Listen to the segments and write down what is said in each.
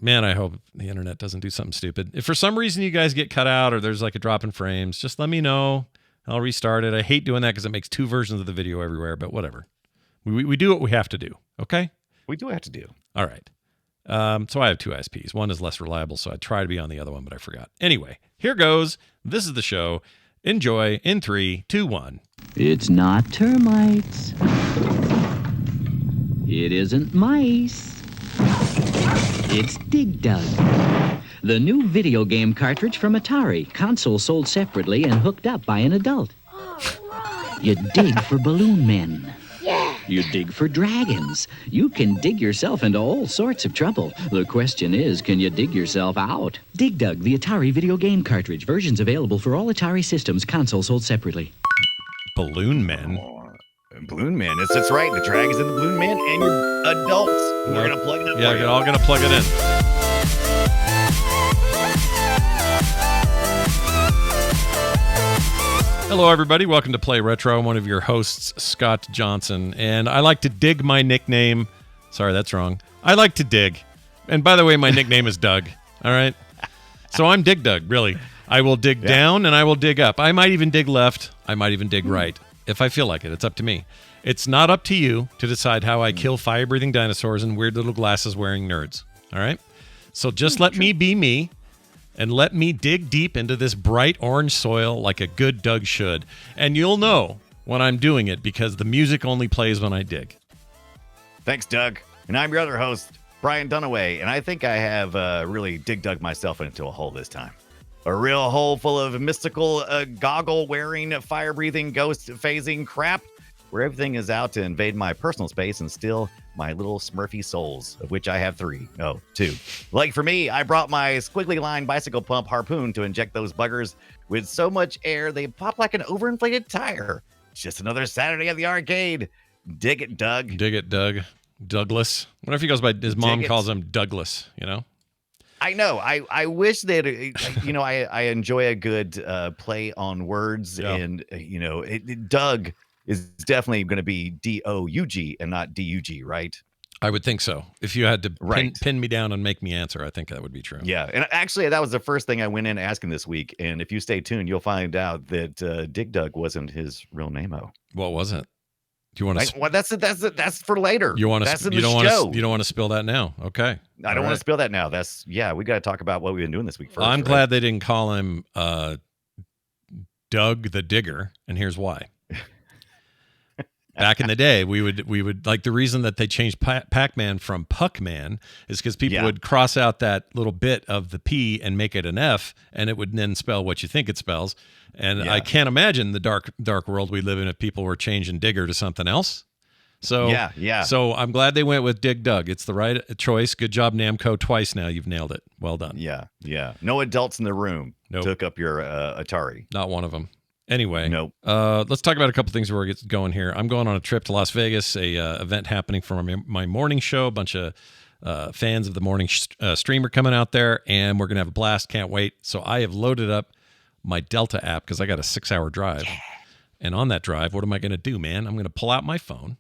Man, I hope the internet doesn't do something stupid. If for some reason you guys get cut out or there's like a drop in frames, just let me know. I'll restart it. I hate doing that because it makes two versions of the video everywhere, but whatever. We do what we have to do, okay? We do have to do. All right. So I have two ISPs. One is less reliable, so I try to be on the other one, but I forgot. Anyway, here goes. This is the show. Enjoy in 3, 2, 1. It's not termites. It isn't mice. It's Dig Dug, the new video game cartridge from Atari, console sold separately and hooked up by an adult. You dig for balloon men. Yeah. You dig for dragons. You can dig yourself into all sorts of trouble. The question is, can you dig yourself out? Dig Dug, the Atari video game cartridge. Versions available for all Atari systems, console sold separately. Balloon Men. Balloon Man. That's right. The dragons and the Balloon Man and your adults. We're going to plug it up. Yeah, we're all going to plug it in. Hello, everybody. Welcome to Play Retro. I'm one of your hosts, Scott Johnson, and I like to dig my nickname. Sorry, that's wrong. I like to dig. And by the way, my nickname is Doug. All right? So I'm Dig Dug, really. I will dig down and I will dig up. I might even dig left. I might even dig right. If I feel like it, it's up to me. It's not up to you to decide how I kill fire-breathing dinosaurs and weird little glasses-wearing nerds. All right? So just let me be me. And let me dig deep into this bright orange soil like a good Doug should. And you'll know when I'm doing it because the music only plays when I dig. Thanks, Doug. And I'm your other host, Brian Dunaway. And I think I have really dig-dug myself into a hole this time. A real hole full of mystical, goggle-wearing, fire-breathing, ghost-phasing crap where everything is out to invade my personal space and steal my little Smurfy souls, of which I have 3. Oh, 2. Like for me, I brought my squiggly line bicycle pump harpoon to inject those buggers with so much air they pop like an overinflated tire. It's just another Saturday at the arcade. Dig it, Doug. Dig it, Doug. Douglas. What if he goes by, his mom calls him Douglas, you know? I know. I wish that, I enjoy a good play on words. Yeah. And, Doug is definitely going to be D-O-U-G and not D-U-G, right? I would think so. If you had to pin me down and make me answer, I think that would be true. Yeah. And actually, that was the first thing I went in asking this week. And if you stay tuned, you'll find out that Dig Dug wasn't his real name-o. What was it? Do you want to? Well, that's for later. You want to? You don't want to spill that now? Okay. I don't want to spill that now. We got to talk about what we've been doing this week first. I'm glad they didn't call him Doug the Digger, and here's why. Back in the day, we would like the reason that they changed Pac-Man from Puck-Man is because people would cross out that little bit of the P and make it an F, and it would then spell what you think it spells. And I can't imagine the dark world we live in if people were changing Digger to something else. So So I'm glad they went with Dig Dug. It's the right choice. Good job, Namco. Twice now, you've nailed it. Well done. Yeah. No adults in the room took up your Atari. Not one of them. Anyway, nope. Let's talk about a couple things before we get going here. I'm going on a trip to Las Vegas, a event happening for my morning show. A bunch of fans of the morning streamer coming out there, and we're going to have a blast. Can't wait. So I have loaded up my Delta app because I got a 6-hour drive. Yeah. And on that drive, what am I going to do, man? I'm going to pull out my phone.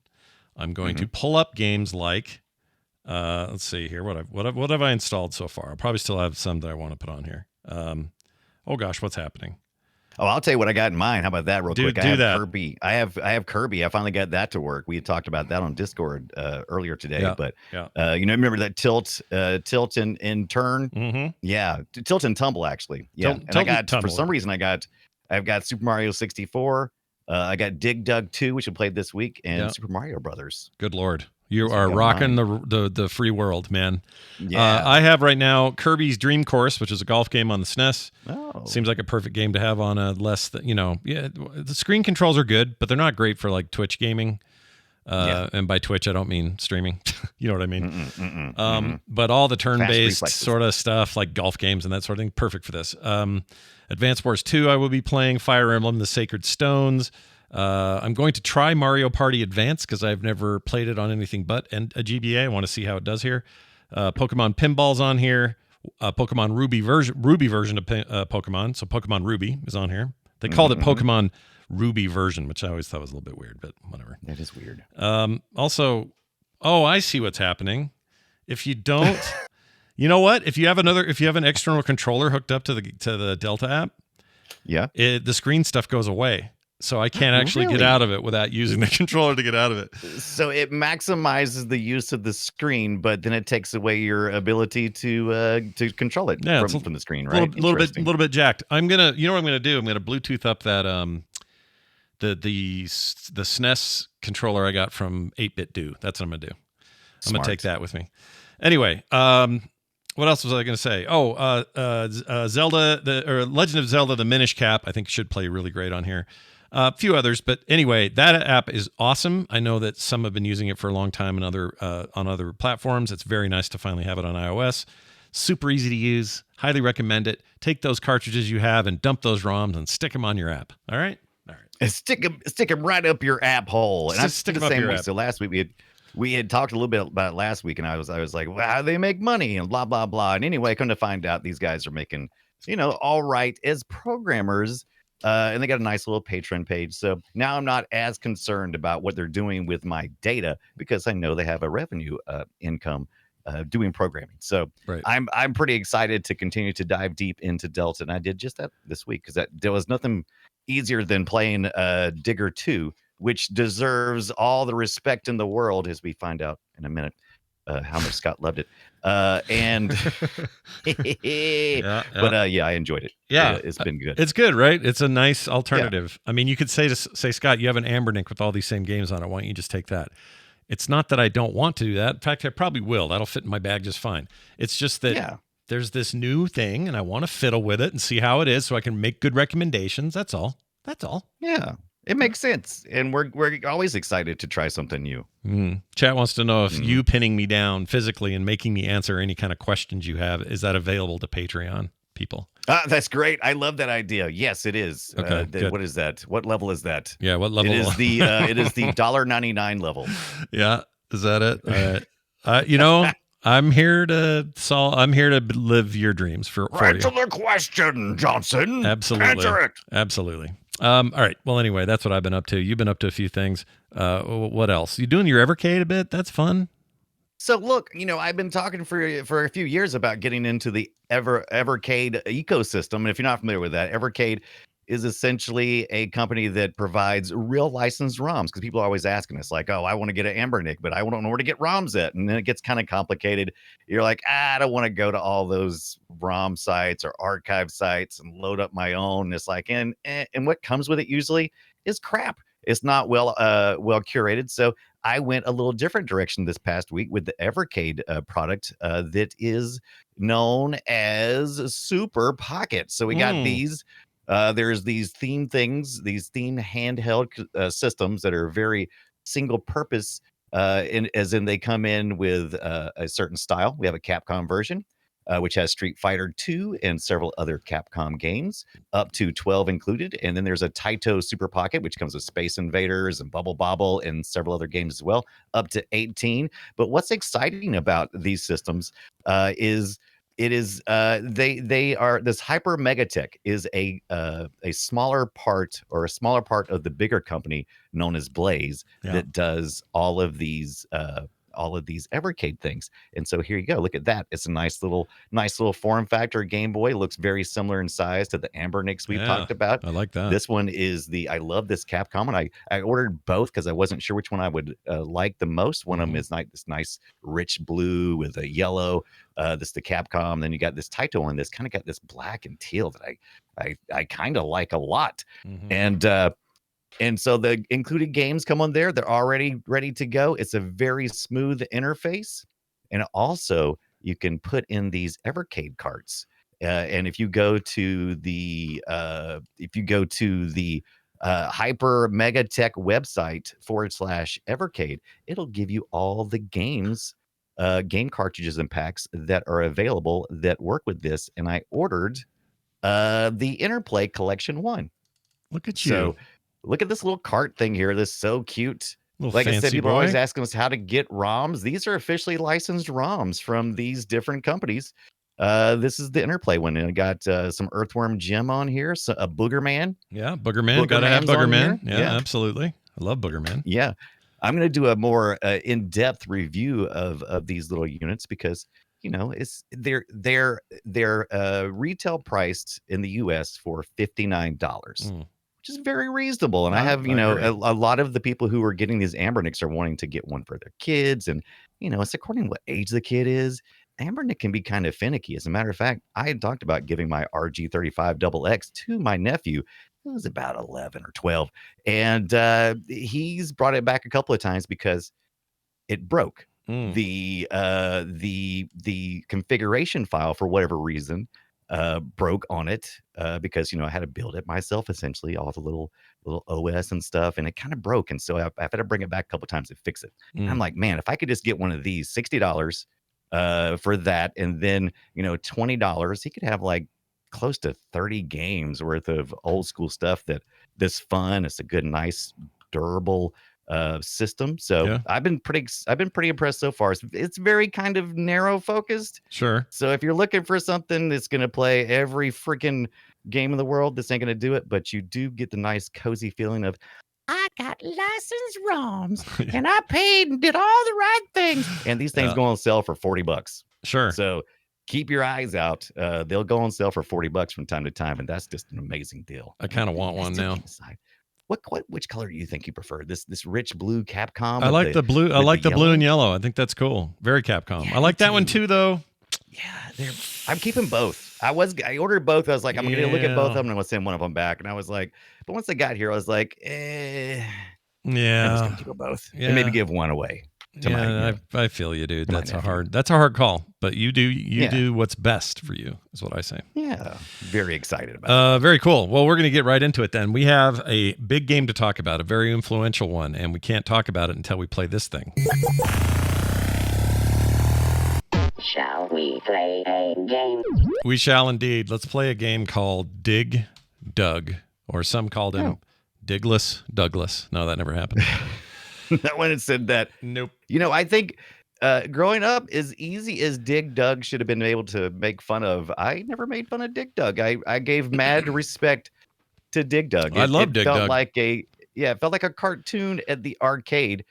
I'm going to pull up games like, let's see here. What have I installed so far? I'll probably still have some that I want to put on here. Oh, gosh, what's happening? Oh, I'll tell you what I got in mind. How about that real quick? I have Kirby. I have Kirby. I finally got that to work. We had talked about that on Discord earlier today. Remember that tilt and turn? Mm-hmm. Yeah, tilt and tumble actually. Yeah, for some reason I've got Super Mario 64. I got Dig Dug 2, which I played this week, and Super Mario Brothers. Good Lord. You are rocking the free world, man. Yeah. I have right now Kirby's Dream Course, which is a golf game on the SNES. Oh. Seems like a perfect game to have on a the screen controls are good, but they're not great for like Twitch gaming. And by Twitch, I don't mean streaming. You know what I mean? But all the turn-based sort of stuff like golf games and that sort of thing, perfect for this. Advance Wars 2, I will be playing. Fire Emblem, The Sacred Stones. I'm going to try Mario Party Advance because I've never played it on anything but a GBA. I want to see how it does here. Pokemon Pinball's on here. Pokemon Ruby version of Pokemon. So Pokemon Ruby is on here. They called it Pokemon Ruby version, which I always thought was a little bit weird, but whatever. That is weird. Also, I see what's happening. If you don't You know what? If you have an external controller hooked up to the Delta app, the screen stuff goes away. So I can't actually get out of it without using the controller to get out of it. So it maximizes the use of the screen, but then it takes away your ability to control it from the screen, right? A little bit jacked. You know what I'm gonna do? I'm gonna Bluetooth up that the SNES controller I got from 8-Bit Do. That's what I'm gonna do. I'm gonna take that with me. Anyway, what else was I going to say? Zelda, Legend of Zelda: The Minish Cap, I think should play really great on here. A few others, but anyway, that app is awesome. I know that some have been using it for a long time on other platforms. It's very nice to finally have it on iOS. Super easy to use. Highly recommend it. Take those cartridges you have and dump those ROMs and stick them on your app. All right. And stick them right up your app hole. And I stick them up your app. So last week we had talked a little bit about it last week, and I was like, well, how do they make money and blah blah blah. And anyway, come to find out, these guys are making all right as programmers. And they got a nice little Patreon page. So now I'm not as concerned about what they're doing with my data because I know they have a revenue income doing programming. So I'm pretty excited to continue to dive deep into Delta. And I did just that this week because there was nothing easier than playing Digger 2, which deserves all the respect in the world, as we find out in a minute. How much Scott loved it. But I enjoyed it. Yeah, it's been good. It's good, right? It's a nice alternative. Yeah. I mean, you could say Scott, you have an Ambernick with all these same games on it. Why don't you just take that? It's not that I don't want to do that. In fact, I probably will. That'll fit in my bag just fine. It's just that there's this new thing, and I want to fiddle with it and see how it is so I can make good recommendations. That's all. Yeah. It makes sense, and we're always excited to try something new. Chat wants to know if you pinning me down physically and making me answer any kind of questions you have, is that available to Patreon people? That's great. I love that idea. Yes, it is. Okay, what is that? What level is that? Yeah, what level? It is the $1.99 level. Yeah, is that it? I'm here to live your dreams for you. Answer the question, Johnson. Absolutely. Answer it. Absolutely. All right. Well, anyway, that's what I've been up to. You've been up to a few things. What else? You doing your Evercade a bit? That's fun. So look, I've been talking for a few years about getting into the Evercade ecosystem. And if you're not familiar with that, Evercade is essentially a company that provides real licensed ROMs, because people are always asking us like, oh, I want to get an Ambernick, but I don't know where to get ROMs at. And then it gets kind of complicated. You're like, I don't want to go to all those ROM sites or archive sites and load up my own. It's like, and what comes with it usually is crap. It's not well curated. So I went a little different direction this past week with the Evercade product that is known as Super Pocket. So we got these. There's these theme things, these theme handheld systems that are very single purpose, as in they come in with a certain style. We have a Capcom version, which has Street Fighter 2 and several other Capcom games, up to 12 included. And then there's a Taito Super Pocket, which comes with Space Invaders and Bubble Bobble and several other games as well, up to 18. But what's exciting about these systems is they are, this Hyper Megatech is a smaller part of the bigger company known as Blaze that does all of these Evercade things. And so here you go. Look at that. It's a nice little form factor Game Boy. It looks very similar in size to the Ambernicks we've talked about. I like that. This one is I love this Capcom, and I ordered both because I wasn't sure which one I would like the most. One of them is this nice rich blue with a yellow. This the Capcom. Then you got this Taito one. This kind of got this black and teal that I kind of like a lot. And so the included games come on there. They're already ready to go. It's a very smooth interface. And also you can put in these Evercade carts. And if you go to the Hyper Megatech website /Evercade, it'll give you all the games, game cartridges and packs that are available that work with this. And I ordered the Interplay Collection 1. Look at you. So, look at this little cart thing here. This is so cute. Little like I said, people boy. are always asking us how to get ROMs. These are officially licensed ROMs from these different companies. This is the Interplay one. And I got some Earthworm Jim on here. So a Boogerman. Yeah, Boogerman. Gotta have Boogerman. Yeah, absolutely. I love Boogerman. Yeah. I'm going to do a more in-depth review of these little units because, they're retail priced in the US for $59, which is very reasonable. And I have, a lot of the people who are getting these Ambernicks are wanting to get one for their kids. And, it's according to what age the kid is. Ambernick can be kind of finicky. As a matter of fact, I had talked about giving my RG35XX to my nephew. He was about 11 or 12. And he's brought it back a couple of times because it broke. The configuration file, for whatever reason, broke on it because I had to build it myself, essentially, all the little OS and stuff, and it kind of broke. And so I've had to bring it back a couple times to fix it. I'm like, man, if I could just get one of these, $60 for that, and then $20, he could have like close to 30 games worth of old school stuff that's fun. It's a good, nice, durable system. So I've been pretty impressed so far. It's very kind of narrow focused. Sure. So if you're looking for something that's going to play every freaking game in the world, this ain't going to do it. But you do get the nice cozy feeling of, I got licensed ROMs and I paid and did all the right things. And these things go on sale for $40. Sure. So keep your eyes out. They'll go on sale for $40 from time to time, and that's just an amazing deal. I kind of want one now. Which color do you think you prefer? This rich blue Capcom? I like the blue. I like the blue and yellow. I think that's cool. Very Capcom. I like that one too, though. Yeah, I'm keeping both. I ordered both. I was like, I'm gonna look at both of them and I'm gonna send one of them back. And I was like, but once I got here, I was like, yeah, I'm just gonna keep them both and maybe give one away. I feel you, dude. That's a hard call, but you do what's best for you, is what I say. Yeah, very excited about it. Very cool. Well, we're going to get right into it then. We have a big game to talk about, a very influential one, and we can't talk about it until we play this thing. Shall we play a game? We shall indeed. Let's play a game called Dig Dug, or some called him Digless Douglas. No, that never happened. Not when it said that. Nope. I think growing up, as easy as Dig Dug should have been able to make fun of, I never made fun of Dig Dug. I gave mad respect to Dig Dug. I love Dig Dug. It felt like a cartoon at the arcade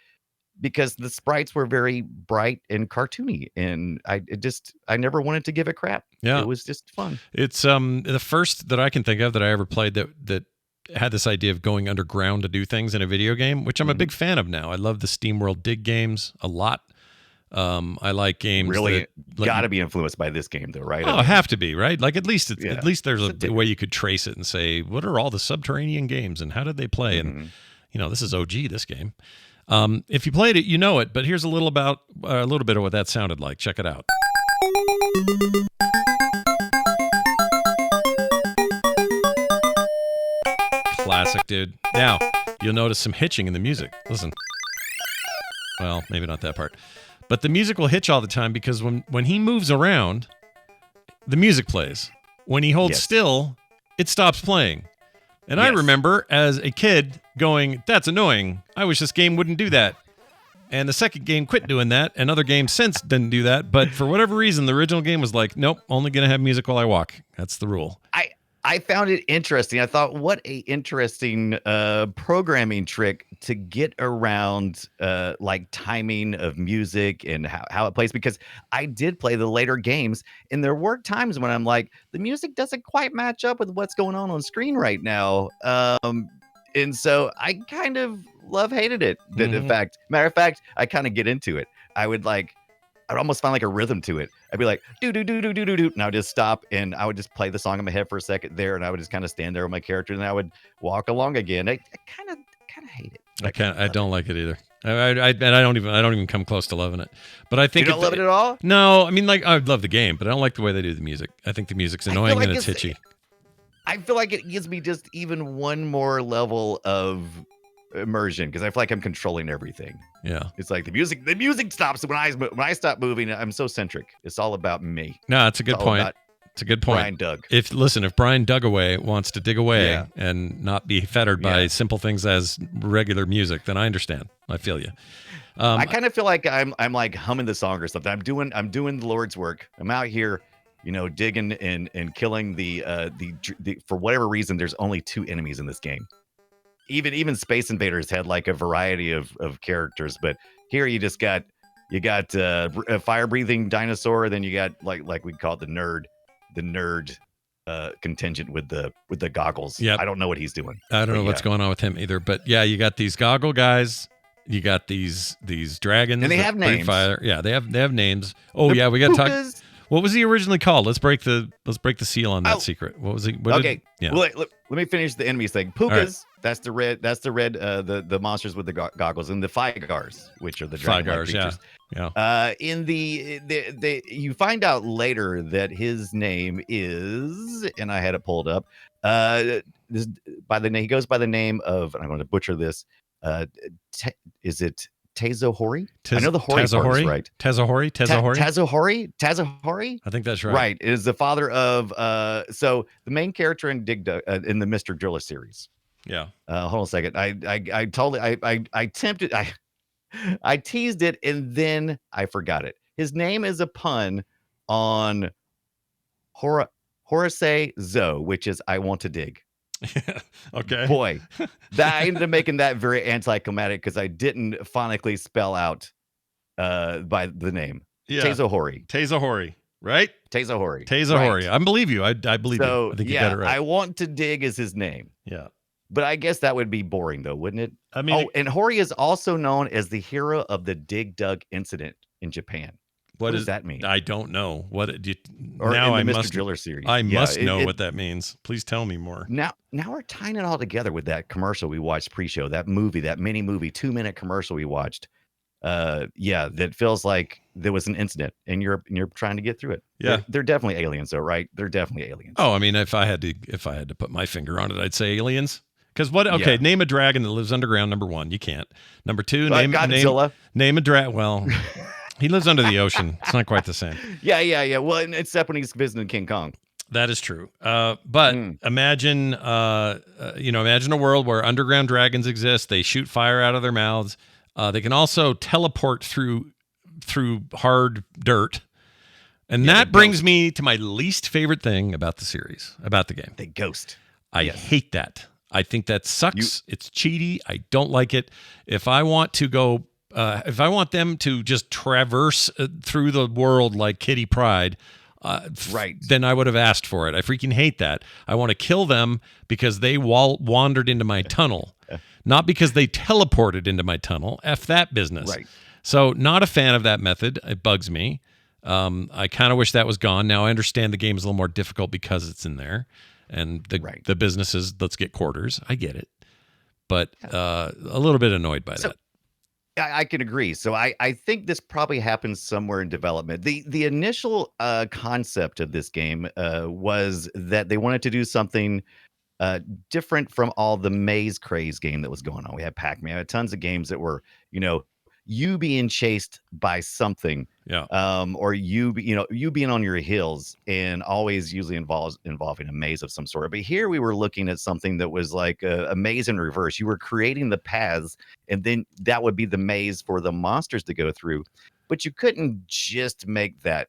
because the sprites were very bright and cartoony, and I never wanted to give a crap. Yeah, it was just fun. It's the first that I can think of that I ever played that had this idea of going underground to do things in a video game, which I'm a big fan of now. I love the SteamWorld Dig games a lot. I like games really got to be influenced by this game, though, right? Oh, have to be, right? Like at least there's a way you could trace it and say, what are all the subterranean games and how did they play? And this is OG, this game. If you played it, you know it. But here's a little bit of what that sounded like. Check it out. Classic, dude. Now, you'll notice some hitching in the music. Listen. Well, maybe not that part. But the music will hitch all the time because when he moves around, the music plays. When he holds still, it stops playing. And I remember as a kid going, that's annoying. I wish this game wouldn't do that. And the second game quit doing that, and other games since didn't do that. But for whatever reason, the original game was like, nope, only going to have music while I walk. That's the rule. I found it interesting. I thought, what a interesting programming trick to get around like timing of music and how it plays. Because I did play the later games, and there were times when I'm like, the music doesn't quite match up with what's going on screen right now. And so I kind of hated it. Matter of fact, I kind of get into it. I'd almost find like a rhythm to it. I'd be like, do, do, do, do, do, do, do. And I would just stop and I would just play the song in my head for a second there. And I would just kind of stand there with my character and I would walk along again. I kind of hate it. I don't like it either. I don't even come close to loving it. But I think you don't love it at all? No, I mean, like, I love the game, but I don't like the way they do the music. I think the music's annoying and it's hitchy. I feel like it gives me just even one more level of immersion because I feel like I'm controlling everything. Yeah, it's like the music stops when I stop moving. I'm so centric. It's all about me. No, it's a good point. It's a good point. Brian Doug. If Brian Dugaway wants to dig away and not be fettered by simple things as regular music, then I understand. I feel you. I kind of feel like I'm like humming the song or something. I'm doing the Lord's work. I'm out here, digging and killing the for whatever reason. There's only 2 enemies in this game. Even Space Invaders had like a variety of characters, but here you just got You got a fire-breathing dinosaur. Then you got like we call it the nerd contingent with the goggles. Yep. I don't know what he's doing. I don't know what's going on with him either. But yeah, you got these goggle guys. You got these dragons. And they have names. Fire. Yeah, they have names. Oh yeah, we got to talk. What was he originally called? Let's break the seal on that secret. What was he? Okay. Well, let me finish the enemies thing. Pukas. Right. That's the red. The monsters with the goggles, and the Figars, which are the dragon-like creatures. Yeah. In the you find out later that his name is, and I had it pulled up. He goes by the name of, and I'm going to butcher this. Is it Tezohori? I know the Hori part is right. Tezohori? Tezohori? I think that's right. Right. It is the father of so the main character in in the Mr. Driller series. Yeah. Hold on a second. I teased it and then I forgot it. His name is a pun on Horace Zo, which is I want to dig. Okay. Boy, I ended up making that very anticlimactic because I didn't phonetically spell out by the name. Yeah. Tezohori, right? Tezohori. Right. I believe you. I believe you. I think you got it right. I want to dig is his name. Yeah. But I guess that would be boring though, wouldn't it? I mean, and Hori is also known as the hero of the Dig Dug incident in Japan. What does that mean? I don't know. Now in the Mr. Driller series. I must know what that means. Please tell me more. Now we're tying it all together with that commercial we watched pre-show, that mini movie, 2-minute commercial we watched. That feels like there was an incident and you're trying to get through it. Yeah. They're definitely aliens though, right? They're definitely aliens. Oh, I mean, if I had to put my finger on it, I'd say aliens. Because name a dragon that lives underground, number one. You can't. Number two, Godzilla. Name a dragon. Well, he lives under the ocean. It's not quite the same. Yeah. Well, except when he's visiting King Kong. That is true. But imagine a world where underground dragons exist. They shoot fire out of their mouths. They can also teleport through hard dirt. And that brings me to my least favorite thing about the series, about the game. They ghost. I hate that. I think that sucks. It's cheaty. I don't like it. If I want to go, if I want them to just traverse through the world like Kitty Pryde, then I would have asked for it. I freaking hate that. I want to kill them because they wandered into my tunnel, not because they teleported into my tunnel. F that business. Right. So not a fan of that method. It bugs me. I kind of wish that was gone. Now I understand the game is a little more difficult because it's in there. And the business is, let's get quarters. I get it. But a little bit annoyed by that. I can agree. So I think this probably happens somewhere in development. The initial concept of this game was that they wanted to do something different from all the maze craze game that was going on. We had Pac-Man. We had tons of games that were, you being chased by something, or you being on your heels, and always usually involving a maze of some sort. But here we were looking at something that was like a maze in reverse. You were creating the paths, and then that would be the maze for the monsters to go through. But you couldn't just make that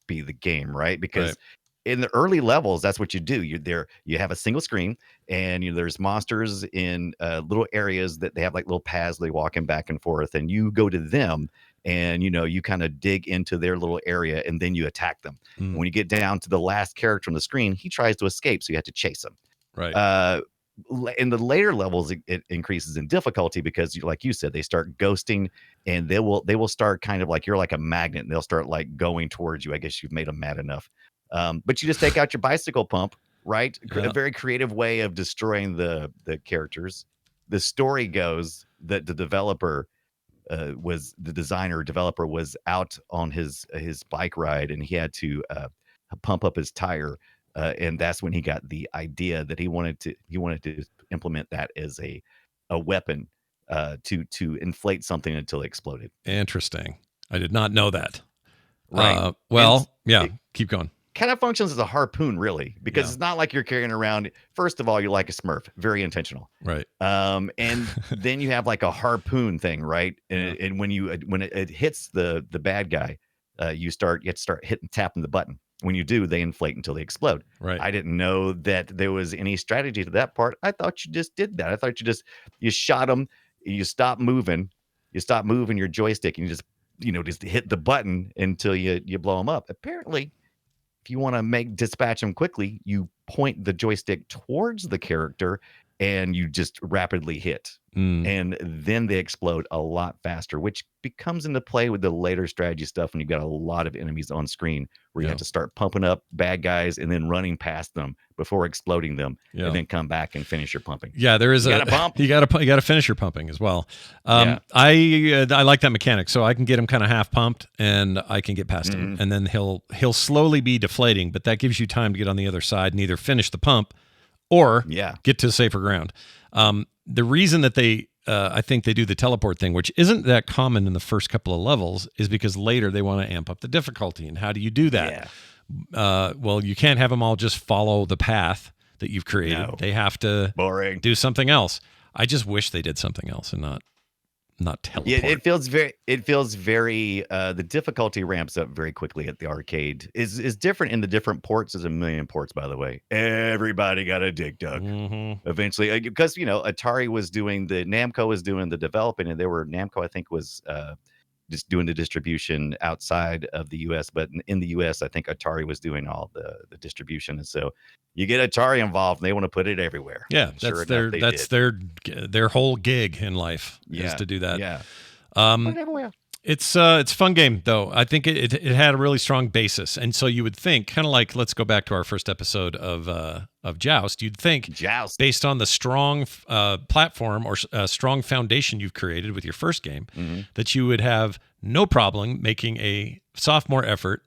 be the game, right? Because in the early levels, that's what you do. You have a single screen, and there's monsters in little areas that they have like little paths they walking back and forth, and you go to them, and you kind of dig into their little area, and then you attack them. When you get down to the last character on the screen, he tries to escape, so you have to chase him. Right. In the later levels, it increases in difficulty because, like you said, they start ghosting, and they will start kind of like you're like a magnet, and they'll start like going towards you. I guess you've made them mad enough. But you just take out your bicycle pump, right? Yeah. A very creative way of destroying the characters. The story goes that the developer was out on his bike ride, and he had to pump up his tire, and that's when he got the idea that he wanted to implement that as a weapon to inflate something until it exploded. Interesting. I did not know that. Right. Keep going. Kind of functions as a harpoon, really, because it's not like you're carrying around. First of all, you're like a Smurf, very intentional, right? And then you have like a harpoon thing, right? And when it hits the bad guy, you have to start tapping the button. When you do, they inflate until they explode. Right. I didn't know that there was any strategy to that part. I thought you just did that. I thought you shot them, you stop moving your joystick, and you just just hit the button until you blow them up. Apparently, if you want to dispatch them quickly, you point the joystick towards the character and you just rapidly hit. And then they explode a lot faster, which becomes into play with the later strategy stuff when you've got a lot of enemies on screen where you have to start pumping up bad guys and then running past them before exploding them and then come back and finish your pumping. Yeah, there is you gotta pump. You got to finish your pumping as well. I like that mechanic, so I can get him kind of half pumped and I can get past him, and then he'll slowly be deflating, but that gives you time to get on the other side and either finish the pump or get to safer ground. The reason that I think they do the teleport thing, which isn't that common in the first couple of levels, is because later they want to amp up the difficulty. And how do you do that? Well, you can't have them all just follow the path that you've created. No. They have to do something else. I just wish they did something else and not teleport. Yeah, it feels very the difficulty ramps up very quickly at the arcade. Is different in the different ports. There's a million ports, by the way. Everybody got a Dig Dug eventually, because Atari was doing Namco was doing the developing, and Namco I think was just doing the distribution outside of the US, but in the US I think Atari was doing all the distribution, and so you get Atari involved and they want to put it everywhere. Yeah, that's their whole gig in life is to do that. Yeah. Put it everywhere. It's a fun game though. I think it had a really strong basis, and so you would think, kind of like, let's go back to our first episode of Joust. You'd think Joust, based on the strong platform or strong foundation you've created with your first game, that you would have no problem making a sophomore effort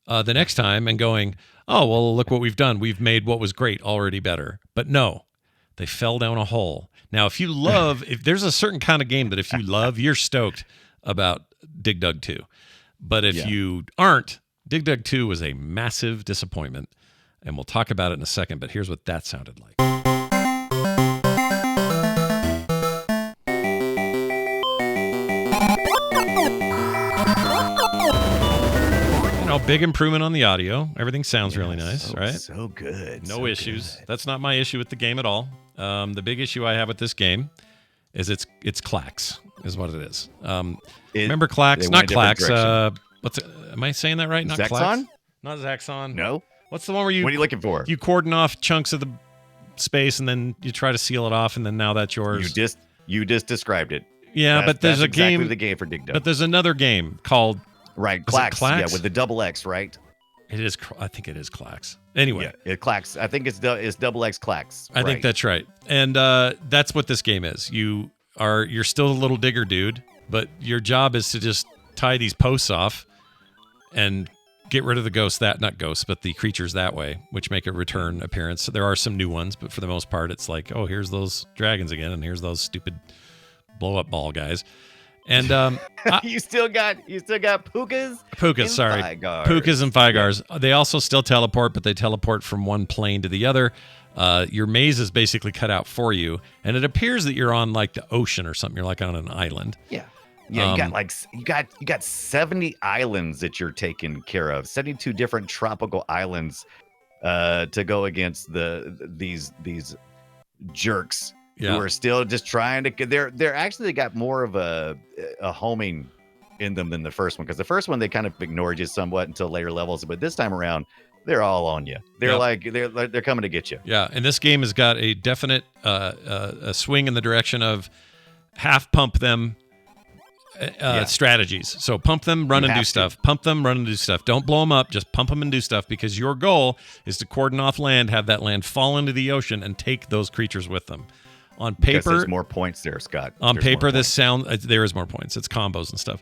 the next time and going, oh, well, look what we've done. We've made what was great already better. But no, they fell down a hole. Now, if there's a certain kind of game that if you love, you're stoked about Dig Dug 2. But if you aren't, Dig Dug 2 was a massive disappointment. And we'll talk about it in a second, but here's what that sounded like. Big improvement on the audio. Everything sounds really nice, right? So good. No issues. Good. That's not my issue with the game at all. The big issue I have with this game is it's clacks, is what it is. Remember clacks? Not clacks. Am I saying that right? Not Zaxxon? Clacks? Not Zaxxon. No. What's the one where what are you looking for? You cordon off chunks of the space and then you try to seal it off, and then now that's yours. You just described it. Yeah, but there's exactly the game for Dig Dug. But there's another game called Clacks. Yeah, with the double X, right? It is. I think it is Clacks. Anyway, it Clacks. I think it's double X Clacks. I think that's right. And that's what this game is. You're still a little digger dude, but your job is to just tie these posts off and get rid of the the creatures that way, which make a return appearance. So there are some new ones, but for the most part, it's like, oh, here's those dragons again, and here's those stupid blow up ball guys. And you still got Pukas. Sorry, Pukas and Figars. They also still teleport, but they teleport from one plane to the other. Your maze is basically cut out for you, and it appears that you're on like the ocean or something. You're like on an island. Yeah. You got 70 islands that you're taking care of. 72 different tropical islands to go against these jerks. Who are still just trying to. They're actually got more of a homing in them than the first one, because the first one they kind of ignored you somewhat until later levels, but this time around they're all on you. They're coming to get you. Yeah, and this game has got a definite a swing in the direction of half pump them strategies. So pump them, run and do stuff. Pump them, run and do stuff. Don't blow them up. Just pump them and do stuff, because your goal is to cordon off land, have that land fall into the ocean, and take those creatures with them. On paper, there's more points there, Scott. On paper, there is more points. It's combos and stuff.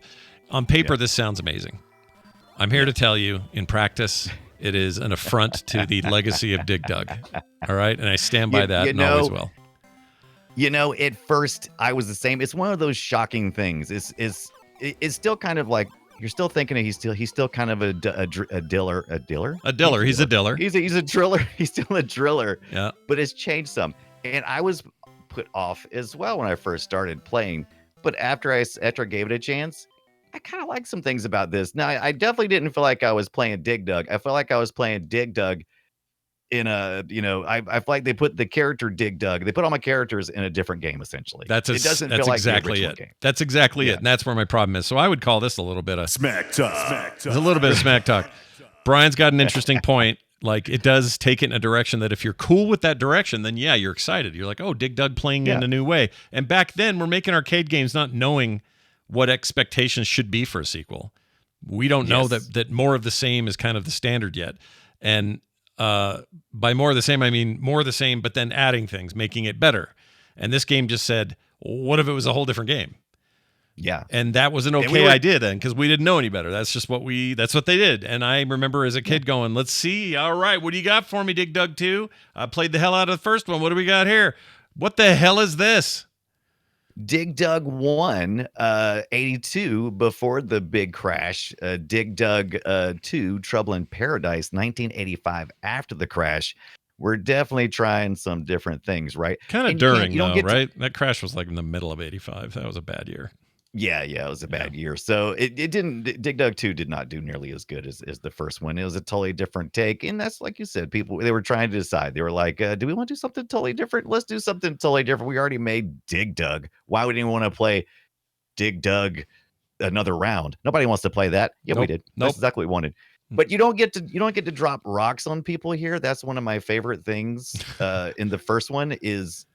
On paper, this sounds amazing. I'm here to tell you, in practice, it is an affront to the legacy of Dig Dug. All right, and I stand by that, and always will. At first, I was the same. It's one of those shocking things. It's still kind of like you're still thinking he's still kind of a diller. A diller. He's a diller. He's a driller. He's still a driller. Yeah. But it's changed some, and I was put off as well when I first started playing, but after I gave it a chance, I kind of like some things about this. Now, I definitely didn't feel like I was playing Dig Dug. I felt like I was playing Dig Dug in a, I feel like they put the character Dig Dug. They put all my characters in a different game essentially. It doesn't feel that's like exactly the it. game. That's exactly it, and that's where my problem is. So I would call this a little bit of Smack talk. There's a little bit of smack talk. Brian's got an interesting point. Like, it does take it in a direction that if you're cool with that direction, then yeah, you're excited. You're like, oh, Dig Dug playing in a new way. And back then, we're making arcade games not knowing what expectations should be for a sequel. We don't know that more of the same is kind of the standard yet. And by more of the same, I mean more of the same, but then adding things, making it better. And this game just said, what if it was a whole different game? Yeah. And that was an okay idea then, because we didn't know any better. That's just that's what they did. And I remember as a kid going, let's see. All right, what do you got for me, Dig Dug 2? I played the hell out of the first one. What do we got here? What the hell is this? Dig Dug 1, 82, before the big crash. Dig Dug 2, Trouble in Paradise, 1985, after the crash. We're definitely trying some different things, right? Kind of during, though, right? That crash was like in the middle of 85. That was a bad year. Yeah, it was a bad year. So it didn't, Dig Dug 2 did not do nearly as good as the first one. It was a totally different take. And that's, like you said, they were trying to decide. They were like, do we want to do something totally different? Let's do something totally different. We already made Dig Dug. Why would anyone want to play Dig Dug another round? Nobody wants to play that. Yeah, we did. That's exactly what we wanted. But you don't get to drop rocks on people here. That's one of my favorite things in the first one is,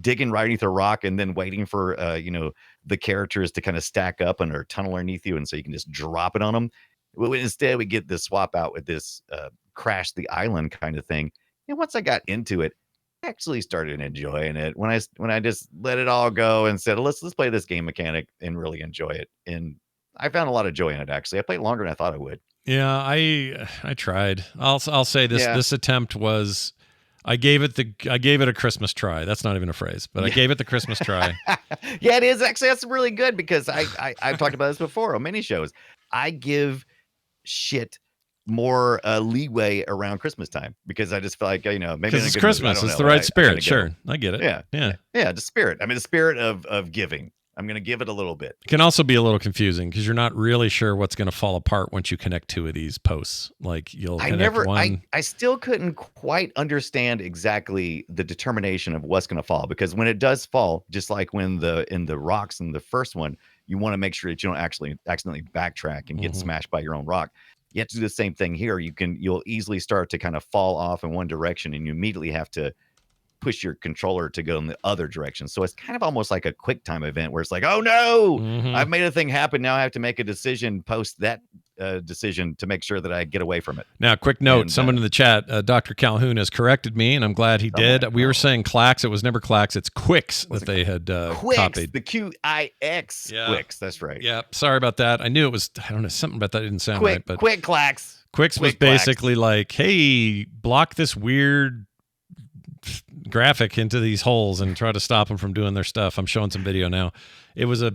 digging right underneath a rock and then waiting for the characters to kind of stack up and or tunnel underneath you, and so you can just drop it on them. Instead, we get this swap out with this crash the island kind of thing. And once I got into it, I actually started enjoying it. When I just let it all go and said, let's play this game mechanic and really enjoy it. And I found a lot of joy in it. Actually, I played longer than I thought I would. Yeah, I tried. I'll say this. Yeah. This attempt was. I gave it a Christmas try. That's not even a phrase, but I gave it the Christmas try. Yeah, it is. Actually, that's really good because I've talked about this before on many shows. I give shit more leeway around Christmas time because I just feel like, maybe it's Christmas. It's the right spirit. Sure. I get it. Yeah. The spirit. I mean, the spirit of giving. I'm going to give it a little bit. It can also be a little confusing because you're not really sure what's going to fall apart once you connect two of these posts. Like I still couldn't quite understand exactly the determination of what's going to fall, because when it does fall, just like in the rocks in the first one, you want to make sure that you don't actually accidentally backtrack and get smashed by your own rock. You have to do the same thing here. You'll easily start to kind of fall off in one direction, and you immediately have to push your controller to go in the other direction. So it's kind of almost like a quick time event where it's like, oh no, I've made a thing happen. Now I have to make a decision, post that decision to make sure that I get away from it. Now, quick note, someone in the chat, Dr. Calhoun has corrected me, and I'm glad he did. We were saying Clax. It was never Clax. It's Quix that they had copied. The Q-I-X Quix. That's right. Yeah. Sorry about that. I knew it was, I don't know, something about that didn't sound right. But Quick Clax. Quix was basically like, hey, block this weird graphic into these holes and try to stop them from doing their stuff. I'm showing some video now. It was a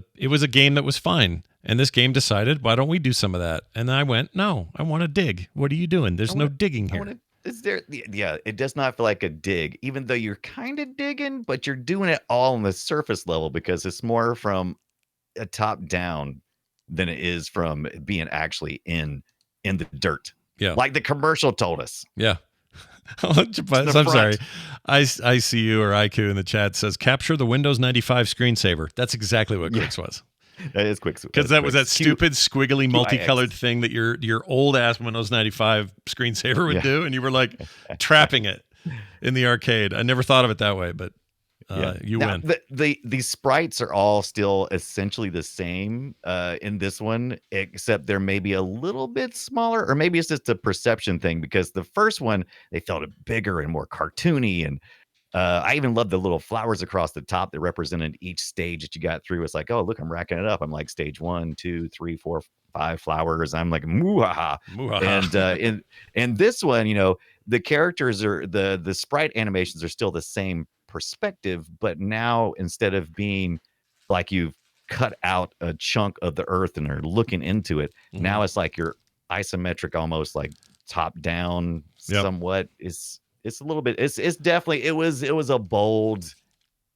game that was fine, and this game decided, why don't we do some of that? And I went, no, I want to dig. What are you doing? There's no digging here. It does not feel like a dig, even though you're kind of digging, but you're doing it all on the surface level because it's more from a top down than it is from being actually in the dirt. Yeah, like the commercial told us. Yeah. I'm sorry. I see you, or IQ in the chat says capture the Windows 95 screensaver. That's exactly what Quix was. That is Quix. Because that was that stupid squiggly multicolored thing that your old ass Windows 95 screensaver would do, and you were like trapping it in the arcade. I never thought of it that way, but you win. The sprites are all still essentially the same in this one, except they're maybe a little bit smaller, or maybe it's just a perception thing, because the first one, they felt bigger and more cartoony. And I even love the little flowers across the top that represented each stage that you got through. It's like, oh, look, I'm racking it up. I'm like stage 1, 2, 3, 4, 5 flowers. I'm like, moo-ha-ha. And in this one, the characters are the sprite animations are still the same perspective, but now instead of being like you've cut out a chunk of the earth and are looking into it, now it's like you're isometric, almost like top down somewhat. It's a little bit, it's definitely, it was a bold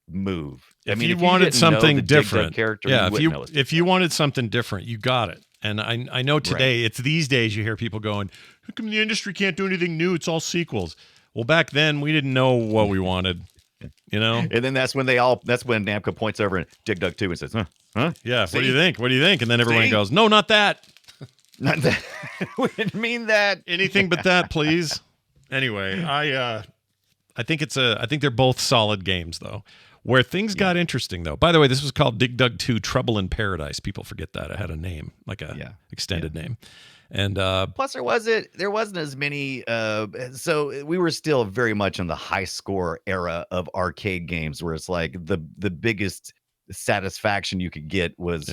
move. If you wanted something different, if you wanted something different, you got it. And I know today, it's these days you hear people going, how come the industry can't do anything new? It's all sequels. Well, back then we didn't know what we wanted, you know? And then that's when Namco points over and Dig Dug 2 and says, huh? Yeah, See? what do you think? What do you think? And then everyone goes, no, not that. Not that. We didn't mean that. Anything but that, please. Anyway, I think they're both solid games though. Where things got interesting though. By the way, this was called Dig Dug 2 Trouble in Paradise. People forget that. It had a name, like a extended name. And plus there wasn't as many so we were still very much in the high score era of arcade games where it's like the biggest satisfaction you could get was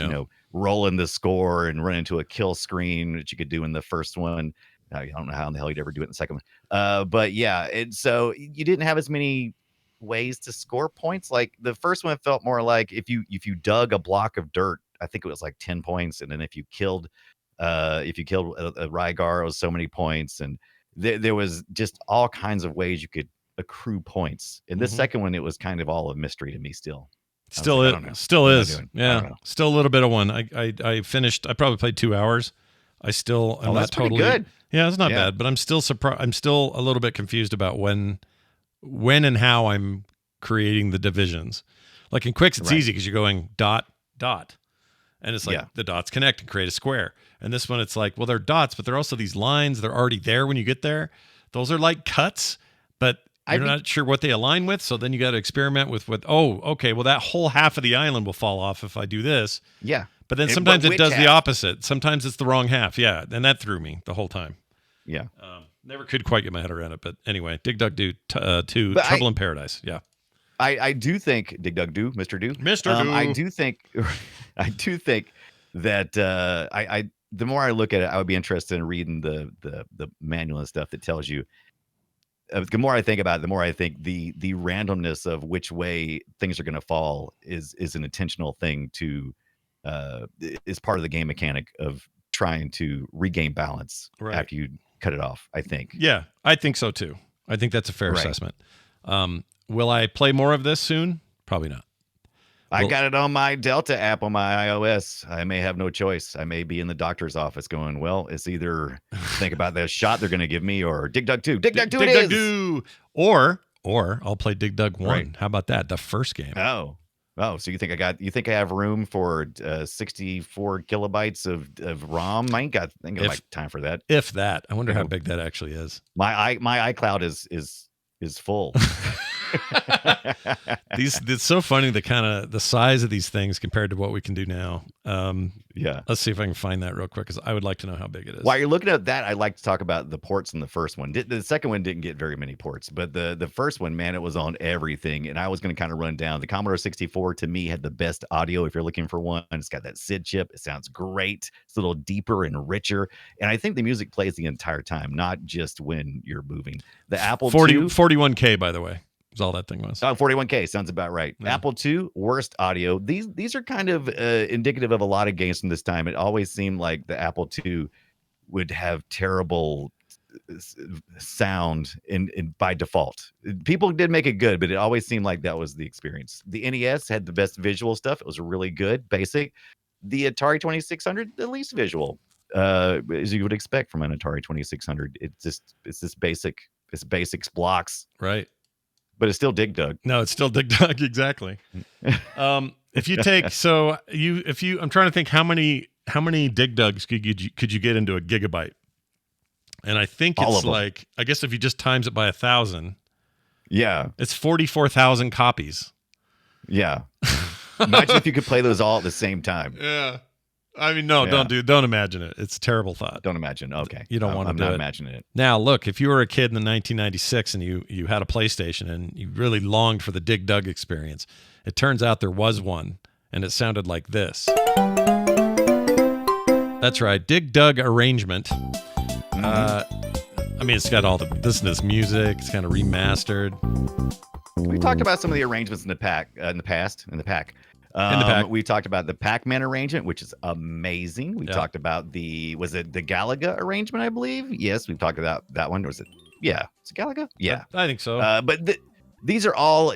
rolling the score and running into a kill screen, which you could do in the first one. I don't know how in the hell you'd ever do it in the second one. But yeah, so you didn't have as many ways to score points. Like the first one felt more like if you dug a block of dirt, I think it was like 10 points, and then if you killed a Rygar, it was so many points, and there was just all kinds of ways you could accrue points. In this second one, it was kind of all a mystery to me still. Still is. Yeah. Still a little bit of one. I finished. I probably played 2 hours. I'm not totally good. Yeah, it's not bad, but I'm still surprised. I'm still a little bit confused about when and how I'm creating the divisions. Like in Quicks, it's easy because you're going dot, dot. And it's like the dots connect and create a square. And this one, it's like, well, they're dots, but they're also these lines. They're already there when you get there. Those are like cuts, but you're not sure what they align with. So then you got to experiment with okay, well, that whole half of the island will fall off if I do this. Yeah. But then sometimes it does the opposite. Sometimes it's the wrong half. Yeah. And that threw me the whole time. Yeah. Never could quite get my head around it. But anyway, Dig Dug 2 Trouble in Paradise. Yeah. I do think Dig Dug Do, Mr. Do. Mr. Do. I do think that the more I look at it, I would be interested in reading the manual and stuff that tells you. The more I think about it, the more I think the randomness of which way things are going to fall is an intentional thing is part of the game mechanic of trying to regain balance after you cut it off, I think. Yeah, I think so too. I think that's a fair assessment. Will I play more of this soon? Probably not. I got it on my Delta app on my iOS. I may have no choice. I may be in the doctor's office going, well, it's either think about the shot they're going to give me or Dig Dug 2. Dig Dug 2 Dig Dug 2. Or I'll play Dig Dug 1. Right. How about that? The first game. Oh, so you think I have room for 64 kilobytes of ROM? I ain't got time for that. If that. I wonder how big that actually is. My iCloud is full. It's so funny the size of these things compared to what we can do now. Let's see if I can find that real quick because I would like to know how big it is. While you're looking at that, I'd like to talk about the ports in the first one. The second one didn't get very many ports, but the first one, man, it was on everything. And I was going to kind of run down. The Commodore 64 to me had the best audio if you're looking for one. It's got that SID chip. It sounds great. It's a little deeper and richer. And I think the music plays the entire time, not just when you're moving. The Apple 41K, by the way. All that thing was. 41K sounds about right. Yeah. Apple II, worst audio. These are kind of indicative of a lot of games from this time. It always seemed like the Apple II would have terrible sound in by default. People did make it good, but it always seemed like that was the experience. The NES had the best visual stuff. It was really good, basic. The Atari 2600, the least visual, as you would expect from an Atari 2600. It's this basics blocks. Right. But it's still Dig Dug. No, it's still Dig Dug, exactly. If you take I'm trying to think how many Dig Dugs could you get into a gigabyte? And I think it's like, I guess if you just times it by 1,000, it's 44,000 copies. Yeah. Imagine if you could play those all at the same time. Yeah. I mean, no, don't imagine it. It's a terrible thought. Don't imagine. Okay. You don't want to do it. I'm not imagining it. Now, look, if you were a kid in the 1996 and you had a PlayStation and you really longed for the Dig Dug experience, it turns out there was one, and it sounded like this. That's right, Dig Dug arrangement. I mean, it's got all this music. It's kind of remastered. We talked about some of the arrangements in the pack in the past. We talked about the Pac-Man arrangement, which is amazing. We talked about was it the Galaga arrangement, I believe? Yes, we've talked about that one. Or was it? Yeah, it's Galaga. Yeah, I think so. But these are all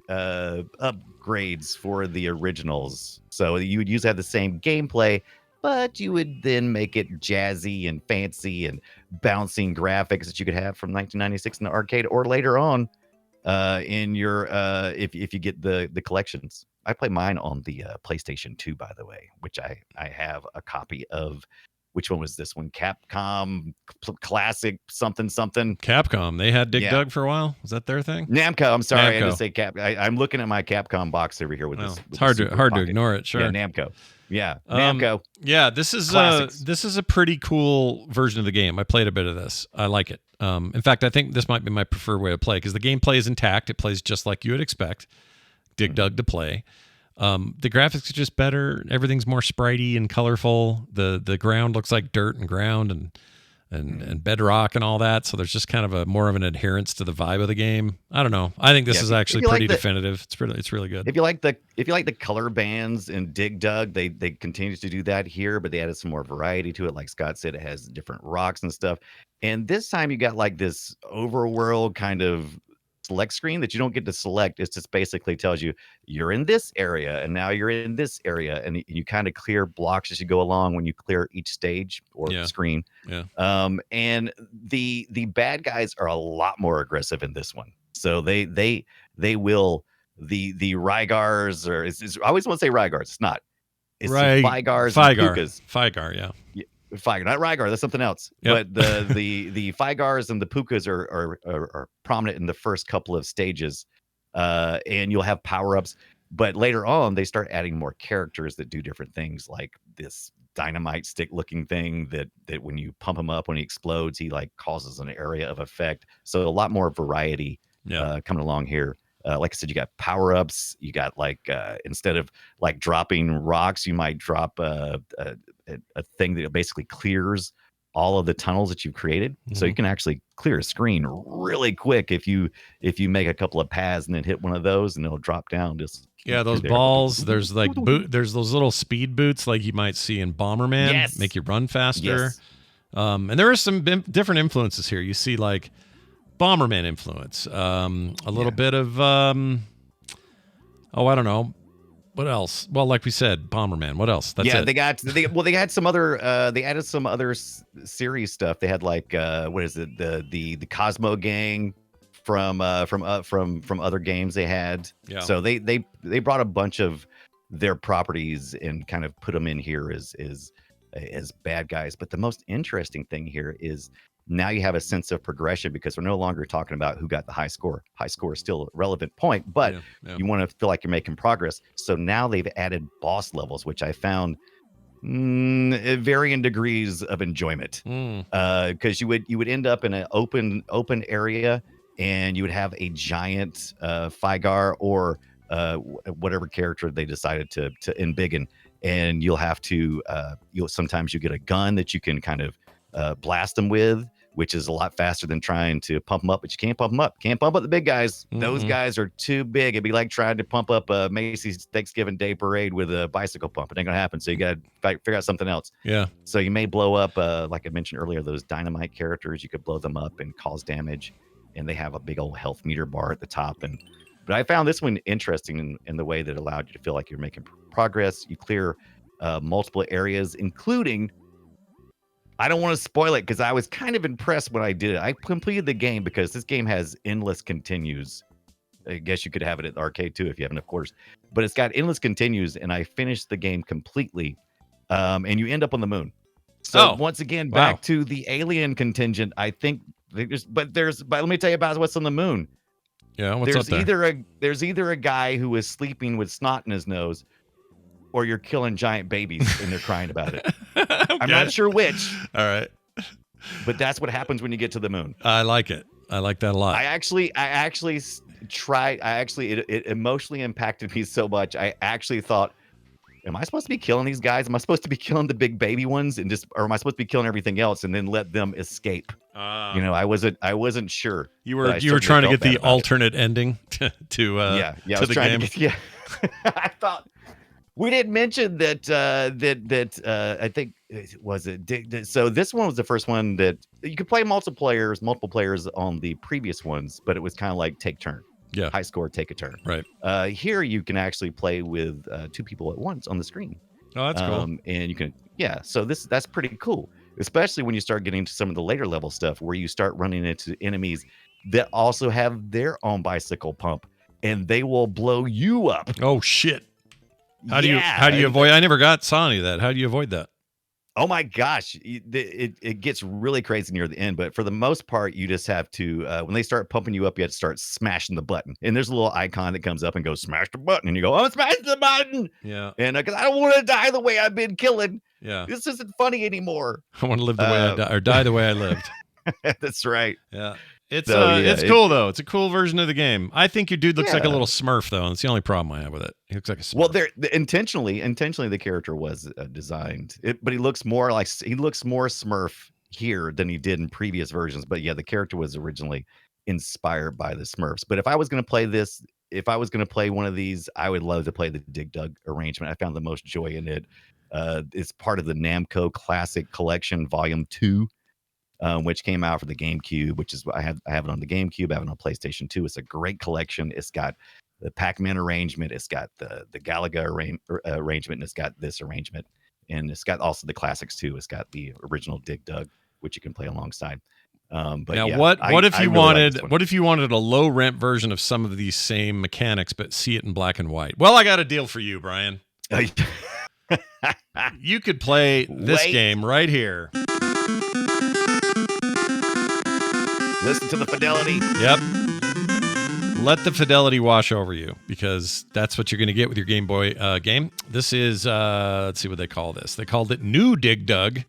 upgrades for the originals. So you would usually have the same gameplay, but you would then make it jazzy and fancy and bouncing graphics that you could have from 1996 in the arcade, or later on in your if you get the collections. I play mine on the PlayStation 2, by the way, which I have a copy of. Which one was this one? Capcom Classic something something. Capcom. They had Dig Dug for a while. Was that their thing? Namco. I'm sorry, Namco. I had to say Cap. I'm looking at my Capcom box over here with this. It's hard to ignore it. Sure. Yeah, Namco. Yeah, Namco. Yeah, this is a pretty cool version of the game. I played a bit of this. I like it. In fact, I think this might be my preferred way to play because the gameplay is intact. It plays just like you would expect Dig Dug to play. The graphics are just better. Everything's more spritey and colorful. The ground looks like dirt and ground and bedrock and all that. So there's just kind of more of an adherence to the vibe of the game. I don't know. I think this is actually pretty definitive. It's really good. If you like the color bands in Dig Dug, they continue to do that here, but they added some more variety to it. Like Scott said, it has different rocks and stuff. And this time you got like this overworld kind of select screen that you don't get to select. It just basically tells you you're in this area and now you're in this area, and you kind of clear blocks as you go along when you clear each stage or screen. Yeah. And the bad guys are a lot more aggressive in this one. So they will the Rygars, or I always want to say Rygars. It's not. It's Fygars. Fygar, yeah. Fygar, not Rygar. That's something else. Yep. But the Fygars and the Pukas are prominent in the first couple of stages, and you'll have power ups. But later on, they start adding more characters that do different things, like this dynamite stick looking thing that when you pump him up, when he explodes, he like causes an area of effect. So a lot more variety coming along here. Like I said, you got power ups. You got like instead of like dropping rocks, you might drop a thing that basically clears all of the tunnels that you've created. Mm-hmm. So you can actually clear a screen really quick if you make a couple of paths and then hit one of those, and it'll drop down. Those balls. There's like there's those little speed boots like you might see in Bomberman. Yes. Make you run faster. Yes. And there are some different influences here. You see like Bomberman influence, a little bit of I don't know. What else? Well, like we said, Bomberman. What else? That's it. They had some other they added some other series stuff. They had like what is it? The Cosmo Gang from other games they had. Yeah. So they brought a bunch of their properties and kind of put them in here as bad guys. But the most interesting thing here is now you have a sense of progression, because we're no longer talking about who got the high score. High score is still a relevant point, but you want to feel like you're making progress. So now they've added boss levels, which I found varying degrees of enjoyment. Because you would end up in an open area, and you would have a giant Fygar or whatever character they decided to embiggen, and you'll have to sometimes you get a gun that you can kind of blast them with, which is a lot faster than trying to pump them up, but you can't pump them up. Can't pump up the big guys. Mm-hmm. Those guys are too big. It'd be like trying to pump up a Macy's Thanksgiving Day Parade with a bicycle pump. It ain't gonna happen. So you got to figure out something else. Yeah. So you may blow up, like I mentioned earlier, those dynamite characters. You could blow them up and cause damage, and they have a big old health meter bar at the top. But I found this one interesting in the way that allowed you to feel like you're making progress. You clear multiple areas, including, I don't want to spoil it because I was kind of impressed when I did it. I completed the game because this game has endless continues. I guess you could have it at the arcade too if you have enough quarters. But it's got endless continues, and I finished the game completely. And you end up on the moon. So once again, back to the alien contingent. I think but let me tell you about what's on the moon. Yeah, what's up there? There's either a guy who is sleeping with snot in his nose, or you're killing giant babies and they're crying about it. Okay. I'm not sure which. All right. But that's what happens when you get to the moon. I like it. I like that a lot. I actually tried. It emotionally impacted me so much. I actually thought, am I supposed to be killing these guys? Am I supposed to be killing the big baby ones or am I supposed to be killing everything else and then let them escape? I wasn't sure. You were trying to get the alternate ending to the game. I thought we didn't mention that I think was it. So this one was the first one that you could play multiple players on the previous ones, but it was kind of like take turn. Yeah. High score, take a turn. Right. Here you can actually play with two people at once on the screen. Oh, that's cool. And you can, Yeah, so that's pretty cool, especially when you start getting into some of the later level stuff where you start running into enemies that also have their own bicycle pump, and they will blow you up. Oh shit! How do Yeah, you avoid? I never saw any of that. How do you avoid that? oh my gosh, it gets really crazy near the end, but for the most part, you just have to when they start pumping you up, you have to start smashing the button, and there's a little icon that comes up and goes smash the button, and you go, I'm smashing the button. Yeah, and because I don't want to die the way I've been killing. Yeah, this isn't funny anymore. I want to live the way I die, or die the way I lived. That's right. Yeah. It's cool though. It's a cool version of the game. I think your dude looks like a little Smurf though, and it's the only problem I have with it. He looks like a Smurf. Well, intentionally the character was designed, but he looks more Smurf here than he did in previous versions. But yeah, the character was originally inspired by the Smurfs. But if I was going to play one of these, I would love to play the Dig Dug arrangement. I found the most joy in it. It's part of the Namco Classic Collection Volume 2. Which came out for the GameCube, which is I have it on the GameCube. I have it on PlayStation 2. It's a great collection. It's got the Pac-Man arrangement. It's got the Galaga arrangement. And it's got this arrangement, and it's got also the classics too. It's got the original Dig Dug, which you can play alongside. But now, yeah, what if you really wanted a low rent version of some of these same mechanics, but see it in black and white? Well, I got a deal for you, Brian. You could play this game right here. Listen to the fidelity. Yep. Let the fidelity wash over you, because that's what you're going to get with your Game Boy game. This is, let's see what they call this. They called it New Dig Dug in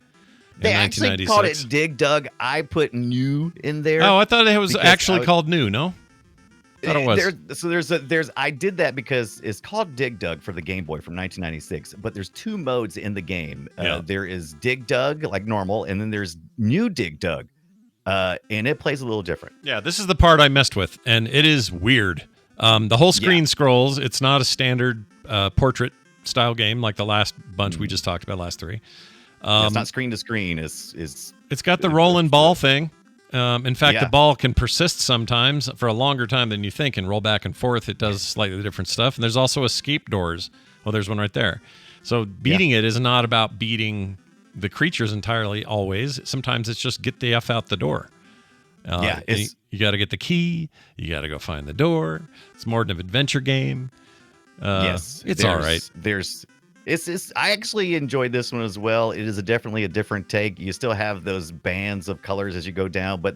1996. They actually called it Dig Dug. I put New in there. Oh, I thought it was actually called New, no? I thought it was. I did that because it's called Dig Dug for the Game Boy from 1996, but there's two modes in the game. There is Dig Dug, like normal, and then there's New Dig Dug. And it plays a little different. Yeah, this is the part I messed with, and it is weird. The whole screen scrolls. It's not a standard portrait style game like the last bunch we just talked about, last three. It's not screen to screen. It's got the rolling ball thing. In fact, the ball can persist sometimes for a longer time than you think and roll back and forth. It does slightly different stuff. And there's also escape doors. Well, there's one right there. So beating it is not about beating the creatures entirely always. Sometimes it's just get the F out the door. You got to get the key. You got to go find the door. It's more of an adventure game. It's all right. I actually enjoyed this one as well. It is definitely a different take. You still have those bands of colors as you go down, but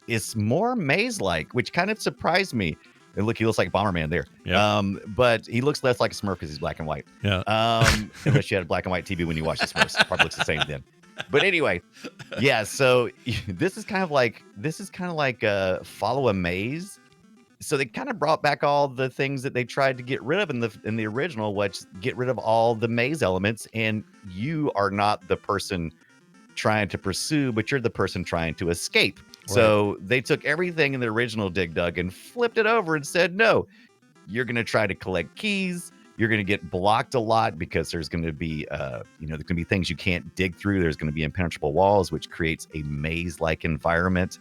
it's more maze-like, which kind of surprised me. And look, he looks like Bomberman there. Yeah. But he looks less like a Smurf because he's black and white. Yeah. Unless you had a black and white TV when you watched the Smurfs, it probably looks the same then. But anyway, yeah. So this is kind of like follow a maze. So they kind of brought back all the things that they tried to get rid of in the original, which get rid of all the maze elements, and you are not the person trying to pursue, but you're the person trying to escape. Right. So they took everything in the original Dig Dug and flipped it over and said, no, you're going to try to collect keys. You're going to get blocked a lot because there's going to be, there's going to be things you can't dig through. There's going to be impenetrable walls, which creates a maze-like environment.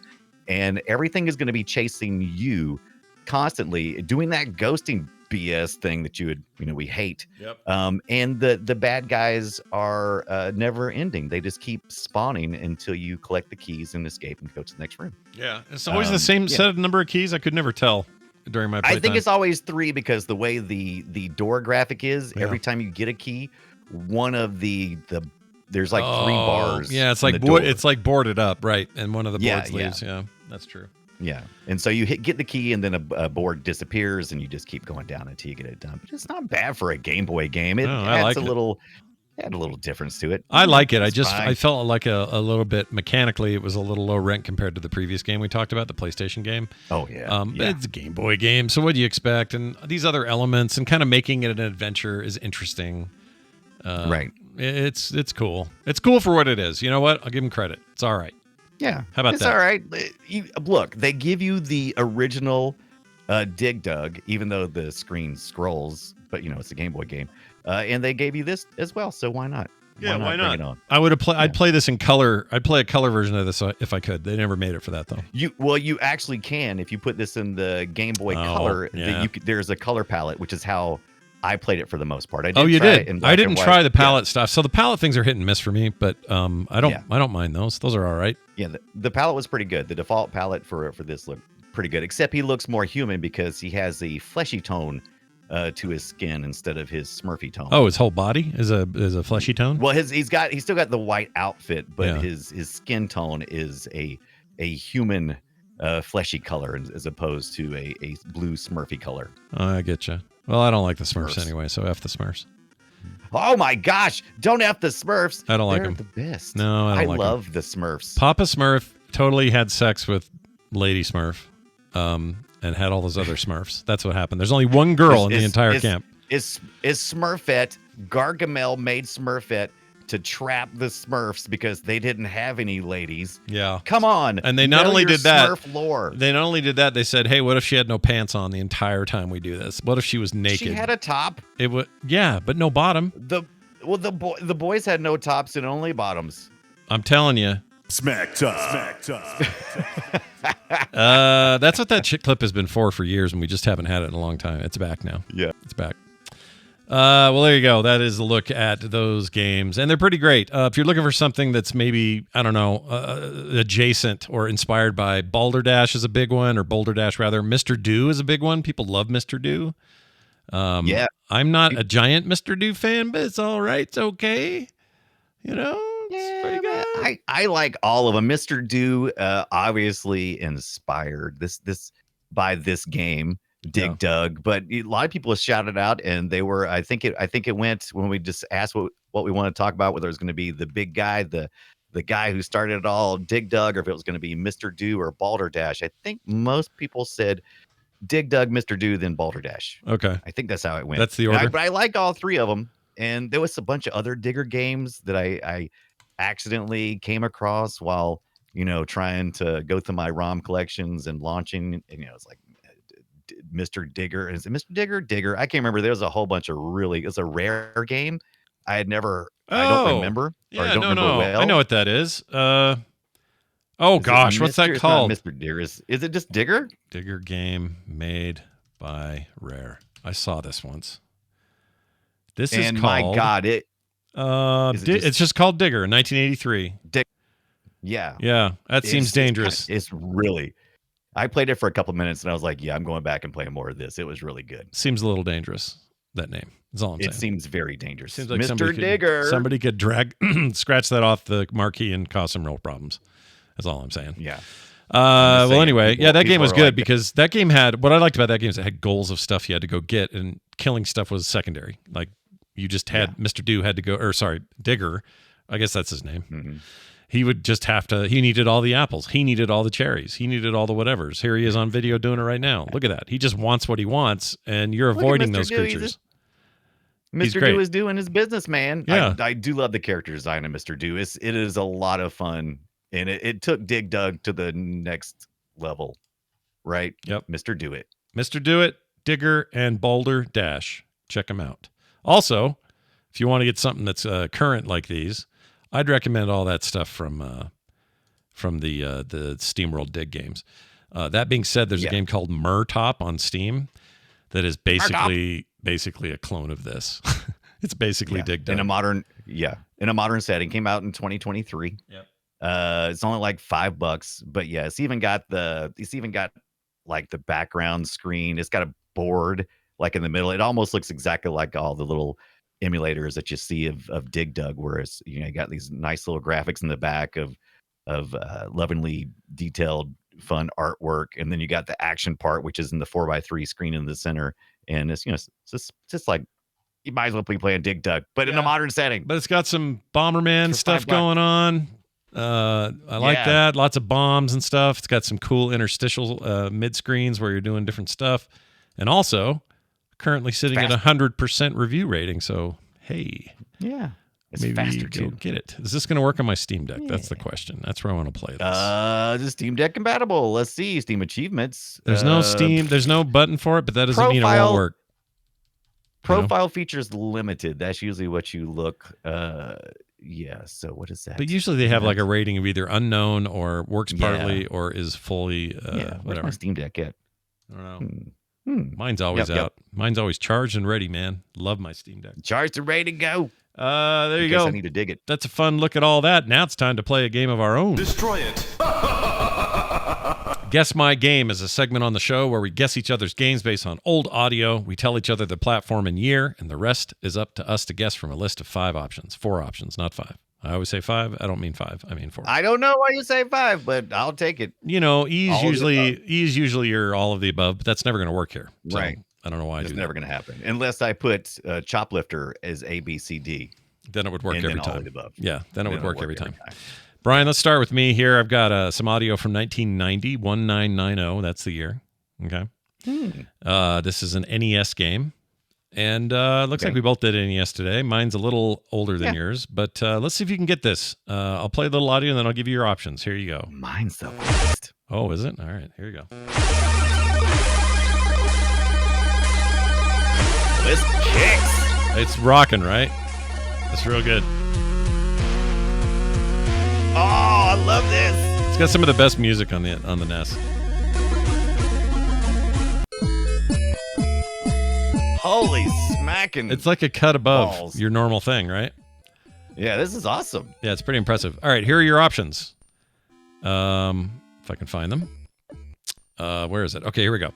And everything is going to be chasing you constantly, doing that ghosting BS thing that we hate. Yep. And the bad guys are never ending. They just keep spawning until you collect the keys and escape and go to the next room. Yeah, it's always the same set of number of keys. I could never tell during my playtime. I think it's always 3 because the way the door graphic is, every time you get a key, one of there's like 3 bars. Yeah, it's like it's like boarded up, right? And one of the boards leaves. Yeah, that's true. Yeah, and so you get the key, and then a board disappears, and you just keep going down until you get it done. But it's not bad for a Game Boy game. It adds a little difference to it. I like it. I felt like a little bit mechanically, it was a little low rent compared to the previous game we talked about, the PlayStation game. Oh yeah, It's a Game Boy game, so what do you expect? And these other elements and kind of making it an adventure is interesting. Right. It's cool. It's cool for what it is. You know what? I'll give them credit. It's all right. Yeah. How about that? It's all right. Look, they give you the original Dig Dug, even though the screen scrolls, but it's a Game Boy game. And they gave you this as well, so why not? Yeah, why not? Bring it on? I would have I'd play this in color. I'd play a color version of this if I could. They never made it for that though. You actually can if you put this in the Game Boy Color. Yeah. There's a color palette, which is how I played it for the most part. I did. try it in black I didn't and white. try the palette stuff. So the palette things are hit and miss for me, but I don't mind those. Those are all right. Yeah, the palette was pretty good. The default palette for this looked pretty good, except he looks more human because he has a fleshy tone to his skin instead of his Smurfy tone. Oh, his whole body is a fleshy tone? Well, he's still got the white outfit, but his skin tone is a human fleshy color as opposed to a blue Smurfy color. I get you. Well, I don't like the Smurfs anyway, so F the Smurfs. Oh my gosh! Don't F the Smurfs. I don't like them. They're the best. No, I don't like them. I love the Smurfs. Papa Smurf totally had sex with Lady Smurf, and had all those other Smurfs. That's what happened. There's only one girl in the entire camp. Is Smurfette, Gargamel made Smurfette to trap the Smurfs because they didn't have any ladies. Yeah. Come on. And they not only did that, Smurf lore. They not only did that, they said, hey, what if she had no pants on the entire time we do this? What if she was naked? She had a top. It would, yeah, but no bottom. The boys had no tops and only bottoms. I'm telling you. Smack time. That's what that chick clip has been for years, and we just haven't had it in a long time. It's back now. Yeah. It's back. Well, there you go. That is a look at those games, and they're pretty great. If you're looking for something that's maybe, I don't know, adjacent or inspired by Balderdash is a big one, or Boulder Dash rather. Mr. Do is a big one. People love Mr. Do. Yeah. I'm not a giant Mr. Do fan, but it's all right. It's okay. You know, it's pretty good. I like all of them. Mr. Do obviously inspired by this game. Dig Dug, but a lot of people have shouted out, and they were. I think it went when we just asked what we want to talk about, whether it was going to be the big guy, the guy who started it all, Dig Dug, or if it was going to be Mr. Do or Balderdash. I think most people said Dig Dug, Mr. Do, then Balderdash. Okay, I think that's how it went. That's the order. But I like all three of them, and there was a bunch of other Digger games that I accidentally came across while trying to go through my ROM collections and launching, and it's like. Mr. Digger. Is it Mr. Digger? Digger. I can't remember. There was a whole bunch of it's a rare game. I had never, I don't remember. Yeah, or don't remember well. I know what that is. Gosh, what's that called? Mr. Digger. Is it just Digger? Digger game made by Rare. I saw this once. This is called. My God, it's just called Digger, 1983. Yeah. Yeah, that seems dangerous. It's really. I played it for a couple minutes and I was like, yeah, I'm going back and playing more of this. It was really good. Seems a little dangerous, that name. That's all I'm saying. It seems very dangerous. Seems like Mr. Digger. Somebody could scratch that off the marquee and cause some real problems. That's all I'm saying. Yeah. Well, anyway, that game was good because that game had, what I liked about that game is it had goals of stuff you had to go get, and killing stuff was secondary. Like you just had, Mr. Do had to go, Digger, I guess that's his name. Mm-hmm. He would just have to, he needed all the apples. He needed all the cherries. He needed all the whatevers. Here he is on video doing it right now. Look at that. He just wants what he wants, and you're avoiding those creatures. Mr. Do is doing his business, man. Yeah. I do love the character design of Mr. Do. It is a lot of fun, and it took Dig Dug to the next level, right? Yep. Mr. Do It. Mr. Do It, Digger, and Boulder Dash. Check them out. Also, if you want to get something that's current like these, I'd recommend all that stuff from the SteamWorld Dig games. That being said, there's a game called Murtop on Steam that is basically a clone of this. It's basically Dig Dug in a modern setting. Came out in 2023. Yep. It's only like $5, but it's even got like the background screen. It's got a board like in the middle. It almost looks exactly like all the little emulators that you see of Dig Dug, whereas you got these nice little graphics in the back of lovingly detailed fun artwork, and then you got the action part, which is in the 4x3 screen in the center, and it's just like you might as well be playing Dig Dug, but in a modern setting. But it's got some Bomberman stuff going on. I like that. Lots of bombs and stuff. It's got some cool interstitial mid screens where you're doing different stuff, and also currently sitting at 100% review rating. So hey, it's maybe faster go too. Get it. Is this going to work on my Steam Deck? That's the question. That's where I want to play this. The Steam Deck compatible. Let's see. Steam achievements. There's no Steam. There's no button for it, but that doesn't mean it won't work. Profile features limited. That's usually what you look. So what is that? But usually they have like a rating of either unknown or works partly or is fully whatever. Where's my Steam Deck at? I don't know. Mine's always out. Mine's always charged and ready, man. Love my Steam Deck. Charged and ready to go. There you go. I need to dig it. That's a fun look at all that. Now it's time to play a game of our own. Destroy it. Guess My Game is a segment on the show where we guess each other's games based on old audio. We tell each other the platform and year, and the rest is up to us to guess from a list of 4 options, not 5. I always say 5. I don't mean 5. I mean 4. I don't know why you say 5, but I'll take it. You know, E is usually your all of the above, but that's never going to work here. So right. I don't know why it's never going to happen unless I put Choplifter as A, B, C, D. Then it would work every time. All of the above. Yeah, then it would work every time. Brian, let's start with me here. I've got some audio from 1990, 1990. That's the year. Okay. This is an NES game. And looks like we both did NES today. Mine's a little older than yours, but let's see if you can get this. I'll play a little audio, and then I'll give you your options. Here you go. Mine's the best. Oh, is it? All right, here you go. This kicks. It's rocking, right? It's real good. Oh, I love this. It's got some of the best music on the NES. Holy smacking. It's like a cut above balls. your normal thing, right? Yeah, this is awesome. Yeah, it's pretty impressive. All right, here are your options. If I can find them. Where is it? Okay, here we go.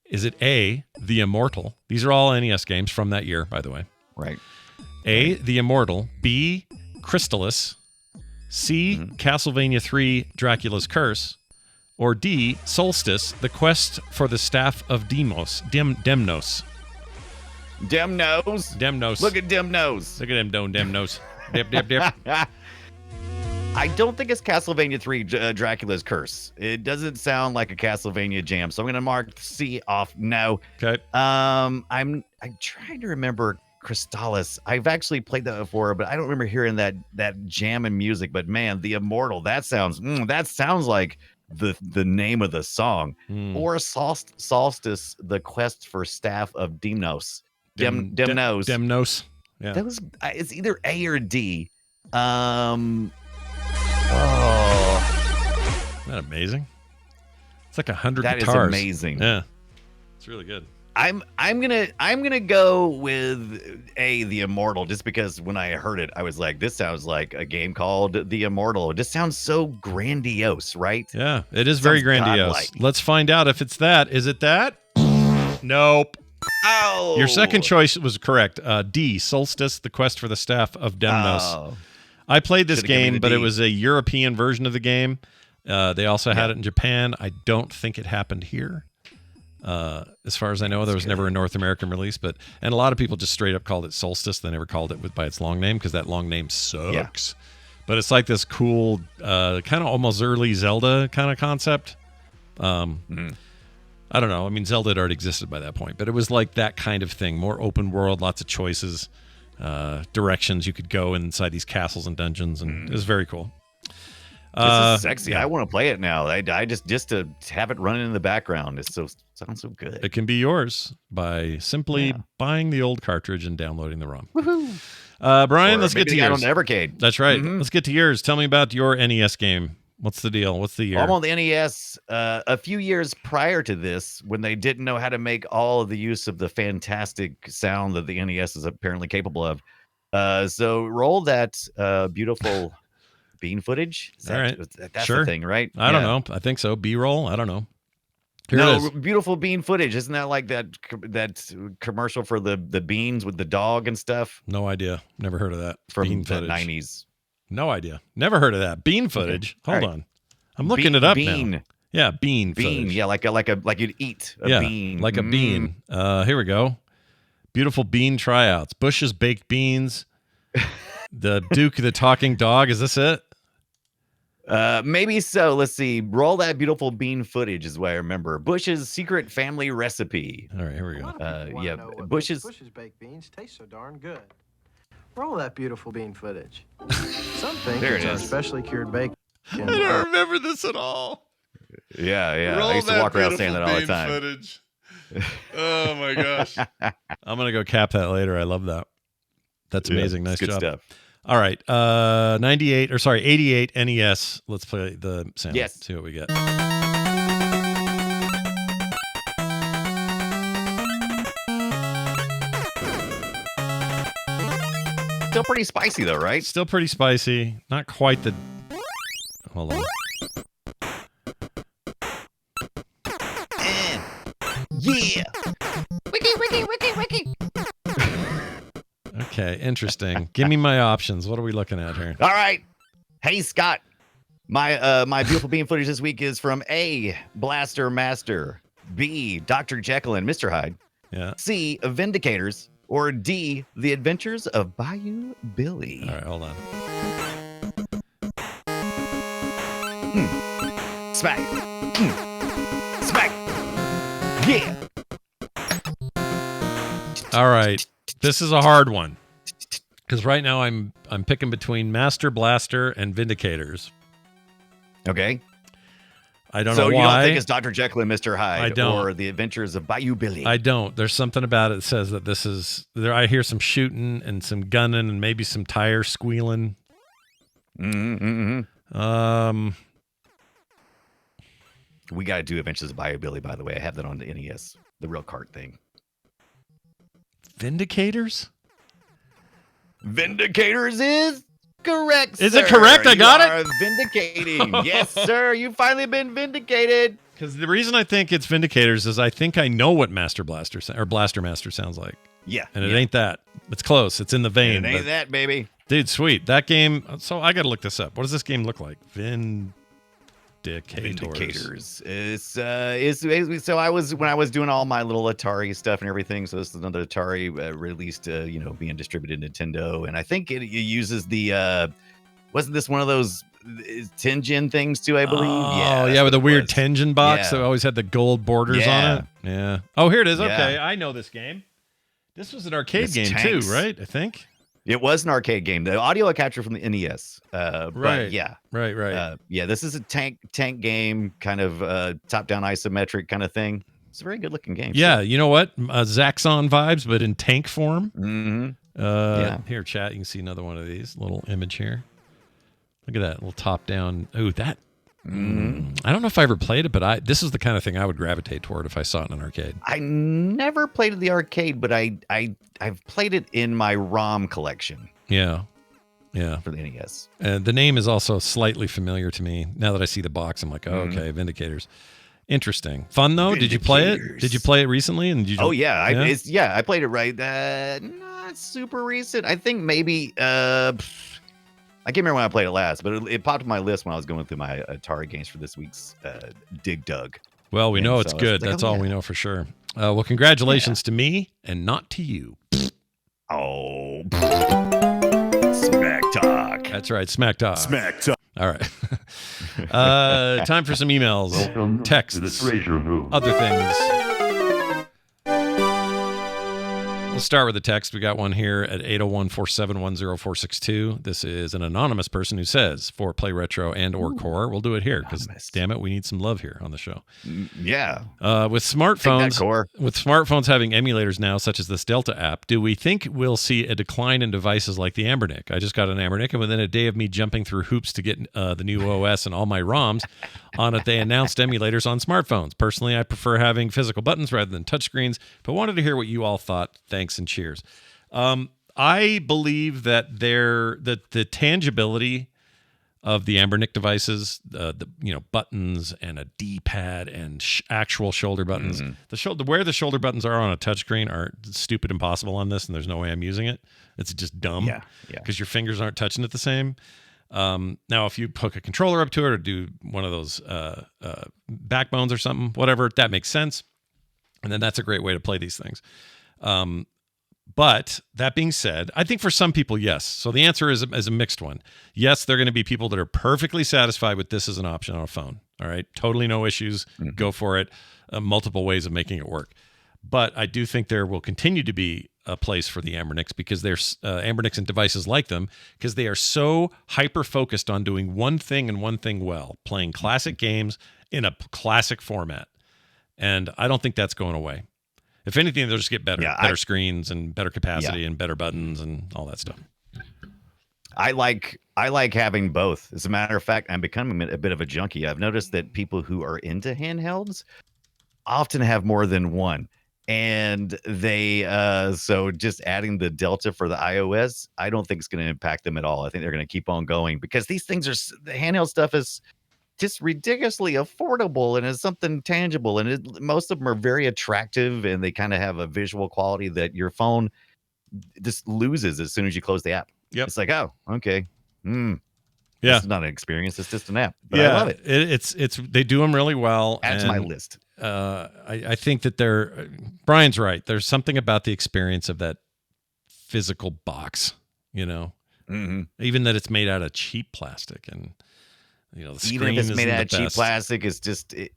Is it A, The Immortal? These are all NES games from that year, by the way. Right. A, The Immortal. B, Crystalis. C, Castlevania 3, Dracula's Curse. Or D, Solstice, The Quest for the Staff of Demnos. Demnos. Demnos. Look at Demnos. Look at him doing Demnos. Dip. I don't think it's Castlevania 3 Dracula's Curse. It doesn't sound like a Castlevania jam, so I'm going to mark C off no. Okay. I'm trying to remember Crystalis. I've actually played that before, but I don't remember hearing that jam and music. But man, The Immortal, that sounds like the name of the song. Or Solstice, The Quest for Staff of Demnos. Demnos. Demnos. Yeah. That was it's either A or D. Isn't that amazing? It's like 100 guitars. That is amazing. Yeah. It's really good. I'm gonna go with A, The Immortal, just because when I heard it, I was like, this sounds like a game called The Immortal. It just sounds so grandiose, right? Yeah, it is very grandiose. Godlike. Let's find out if it's that. Is it that? Nope. Oh, your second choice was correct. D, Solstice, The Quest for the Staff of Demnos. Oh. I played this game, but D. it was a European version of the game. They also had it in Japan. I don't think it happened here. As far as I know, there was never a North American release, and a lot of people just straight up called it Solstice. They never called it by its long name because that long name sucks. Yeah. But it's like this cool, kind of almost early Zelda kind of concept. I don't know. I mean, Zelda had already existed by that point, but it was like that kind of thing. More open world, lots of choices, directions you could go inside these castles and dungeons, and it was very cool. This is sexy. Yeah. I want to play it now. I just to have it running in the background. It sounds so good. It can be yours by simply buying the old cartridge and downloading the ROM. Woohoo! Brian, let's get to yours. On Evercade. That's right. Let's get to yours. Tell me about your NES game. What's the deal? What's the year? I'm on the NES a few years prior to this, when they didn't know how to make all of the use of the fantastic sound that the NES is apparently capable of. So roll that beautiful bean footage. That's the thing, right? I don't know. I think so. B-roll? I don't know. Here it is. Beautiful bean footage. Isn't that like that commercial for the beans with the dog and stuff? No idea. Never heard of that. From bean the footage. 90s. No idea. Never heard of that. Bean footage. Okay. Hold on. I'm looking it up now. Yeah, bean footage. Yeah, like you'd eat a bean. Like a bean. Here we go. Beautiful bean tryouts. Bush's baked beans. The Duke the talking dog. Is this it? Maybe so. Let's see. Roll that beautiful bean footage is what I remember. Bush's secret family recipe. All right, here we go. Bush's baked beans taste so darn good. Roll that beautiful bean footage. Some think there it's it our is. specially cured bacon. I don't remember this at all. Yeah. Roll I used to walk around saying that all the time. Footage. Oh my gosh. I'm gonna go cap that later. I love that. That's amazing. Nice good job. Stuff. All right. 88 NES. Let's play the sound. Yes. See what we get. Still pretty spicy though, right? Still pretty spicy. Not quite the. Hold on. Yeah. Wiki. Okay, interesting. Give me my options. What are we looking at here? All right. Hey, Scott. My beautiful bean footage this week is from A, Blaster Master, B, Dr. Jekyll and Mr. Hyde, Yeah. C, Vindicators, or D, The Adventures of Bayou Billy. All right, hold on. Smack. Smack. Yeah. All right. This is a hard one. Because right now I'm picking between Master Blaster and Vindicators. Okay. I don't know why. So you don't think it's Dr. Jekyll and Mr. Hyde I don't. or The Adventures of Bayou Billy? I don't. There's something about it that says that this is there. I hear some shooting and some gunning and maybe some tires squealing. We got to do Adventures of Bayou Billy, by the way. I have that on the NES, the real cart thing. Vindicators? Vindicators is correct. Is sir. it correct? I got it. Vindicating. Yes, sir. You've finally been vindicated. Because the reason I think it's Vindicators is I think I know what Master Blaster or Blaster Master sounds like. Yeah. And it ain't that. It's close. It's in the vein. It ain't that, baby. Dude, sweet. That game. So I got to look this up. What does this game look like? Vindicators. It's so I was when I was doing all my little Atari stuff and everything. So this is another Atari released, being distributed Nintendo, and I think it uses the wasn't this one of those Tengen things too? I believe. Oh yeah, with the weird Tengen box that always had the gold borders on it. Yeah. Oh, here it is. Okay, I know this game. This was an arcade game too, right? I think. It was an arcade game. The audio I captured from the NES. Right. But yeah. Right. This is a tank game, kind of top-down isometric kind of thing. It's a very good-looking game. Yeah, you know what? Zaxxon vibes, but in tank form. Mm-hmm. Here, chat, you can see another one of these. Little image here. Look at that little top-down. Ooh, that. I don't know if I ever played it, but this is the kind of thing I would gravitate toward if I saw it in an arcade. I never played it in the arcade, but I've played it in my ROM collection. Yeah. For the NES. And the name is also slightly familiar to me. Now that I see the box, I'm like, oh, okay, Vindicators. Interesting. Fun though. Did you play it? Did you play it recently? And did you? Oh yeah, I played it right. Not super recent. I think maybe. I can't remember when I played it last, but it popped on my list when I was going through my Atari games for this week's Dig Dug. Well, we know it's good. That's all we know for sure. Well, congratulations to me and not to you. Oh, smack talk. That's right, smack talk. Smack talk. All right. Time for some emails, texts, to the treasure room. other things. We'll start with the text. We got one here at 801-471-0462. This is an anonymous person who says, for Play Retro and or Core. We'll do it here because, damn it, we need some love here on the show. Yeah. With smartphones having emulators now, such as this Delta app, do we think we'll see a decline in devices like the Ambernick? I just got an Ambernick, and within a day of me jumping through hoops to get the new OS and all my ROMs on it, they announced emulators on smartphones. Personally, I prefer having physical buttons rather than touchscreens, but wanted to hear what you all thought. Thanks and cheers. I believe that the tangibility of the Ambernick devices, the buttons and a D-pad and actual shoulder buttons, where the shoulder buttons are on a touchscreen are stupid impossible on this, and there's no way I'm using it. It's just dumb. Yeah. Because your fingers aren't touching it the same. Now, if you hook a controller up to it or do one of those backbones or something, whatever, that makes sense. And then that's a great way to play these things. But that being said, I think for some people, yes. So the answer is a mixed one. Yes, there are going to be people that are perfectly satisfied with this as an option on a phone. All right. Totally no issues. Go for it. Multiple ways of making it work. But I do think there will continue to be a place for the Ambernicks because there's Ambernicks and devices like them because they are so hyper-focused on doing one thing and one thing well, playing classic games in a classic format. And I don't think that's going away. If anything, they'll just get better. Better screens and better capacity and better buttons and all that stuff. I like having both. As a matter of fact, I'm becoming a bit of a junkie. I've noticed that people who are into handhelds often have more than one. And they so just adding the Delta for the iOS, I don't think it's going to impact them at all. I think they're going to keep on going because these things are the handheld stuff is just ridiculously affordable and is something tangible, and most of them are very attractive, and they kind of have a visual quality that your phone just loses as soon as you close the app. Yep. It's like, oh, okay. Yeah. This is not an experience. It's just an app. But yeah, I love it. It's they do them really well. Add to my list. I think that Brian's right. There's something about the experience of that physical box, even that it's made out of cheap plastic, and the screen even if it's made out of cheap best. plastic, it's just it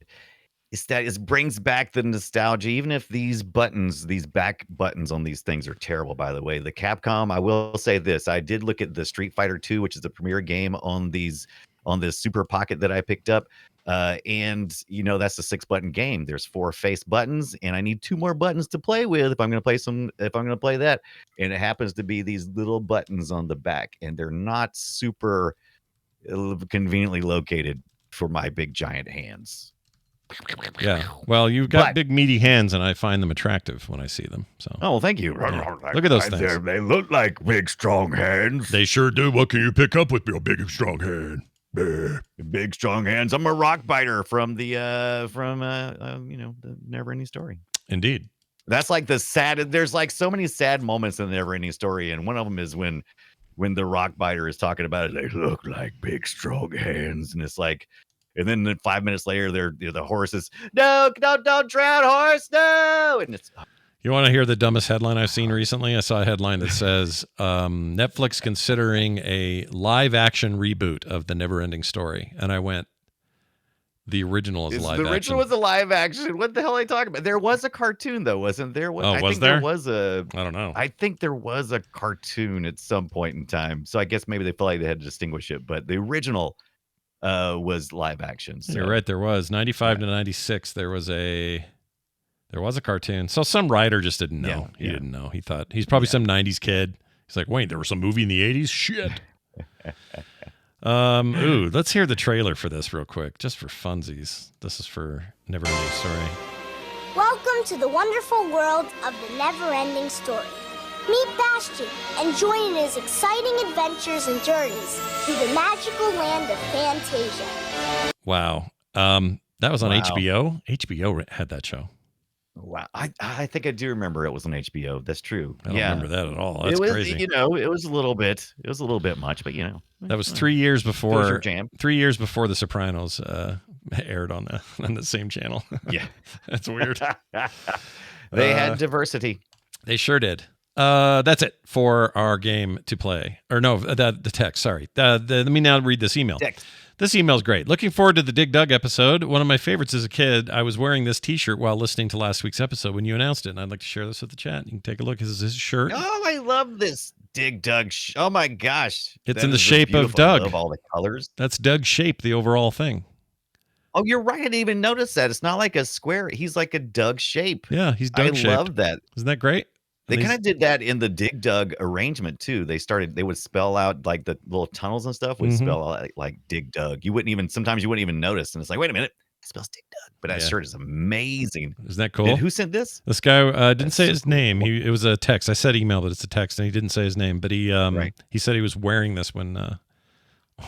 brings back the nostalgia. Even if these back buttons on these things are terrible, by the way. The Capcom, I will say this: I did look at the Street Fighter 2, which is the premier game on this Super Pocket that I picked up. And that's a 6-button game. There's 4 face buttons, and I need 2 more buttons to play with if I'm going to play that. And it happens to be these little buttons on the back, and they're not super conveniently located for my big giant hands. Yeah. Well, you've got big meaty hands, and I find them attractive when I see them. So. Oh, well, thank you. Yeah. Look at those things. They look like big, strong hands. They sure do. What can you pick up with your big, strong hand? Big strong hands. I'm a rock biter from the Never Ending Story. Indeed. That's like there's like so many sad moments in the Never Ending Story, and one of them is when the rock biter is talking about it. They look like big strong hands, and it's like, and then 5 minutes later, the horse is don't drown, horse, no, and it's. You want to hear the dumbest headline I've seen recently? I saw a headline that says Netflix considering a live-action reboot of the Never-Ending Story. And I went, the original is live-action. The original was a live-action. What the hell are they talking about? There was a cartoon, though, wasn't there? I think there? There was a... I don't know. I think there was a cartoon at some point in time. So I guess maybe they felt like they had to distinguish it. But the original was live-action. So. You're right, there was. 95 to 96, there was a cartoon. So some writer just didn't know. He didn't know. He thought he's probably some 90s kid. He's like, wait, there was some movie in the 80s? Shit. Let's hear the trailer for this real quick, just for funsies. This is for Never Ending Story. Welcome to the wonderful world of the Never Ending Story. Meet Bastion and join in his exciting adventures and journeys through the magical land of Fantasia. Wow. That was on HBO. HBO had that show. Wow, I think I do remember it was on HBO. That's true. I don't remember that at all. That's crazy. It was a little bit much, but that was 3 years before. 3 years before The Sopranos aired on the same channel. Yeah, that's weird. They had diversity. They sure did. That's it for our game to play. Or no, the text. Sorry. Let me now read this email. Text. This email's great. Looking forward to the Dig Dug episode. One of my favorites as a kid. I was wearing this T-shirt while listening to last week's episode when you announced it, and I'd like to share this with the chat. You can take a look. This is his shirt. Oh, I love this Dig Dug. Oh my gosh, it's in the shape of Doug. I love all the colors. That's Doug's shape, the overall thing. Oh, you're right. I didn't even notice that. It's not like a square. He's like a Doug shape. Yeah, he's Doug shaped. I love that. Isn't that great? They kind of did that in the Dig Dug arrangement too. They would spell out like the little tunnels and stuff would spell out like Dig Dug. Sometimes you wouldn't even notice. And it's like, wait a minute, it spells Dig Dug. But that shirt is amazing. Isn't that cool? Who sent this? This guy didn't say his name. It was a text. I said email, but it's a text, and he didn't say his name. But he said he was wearing this when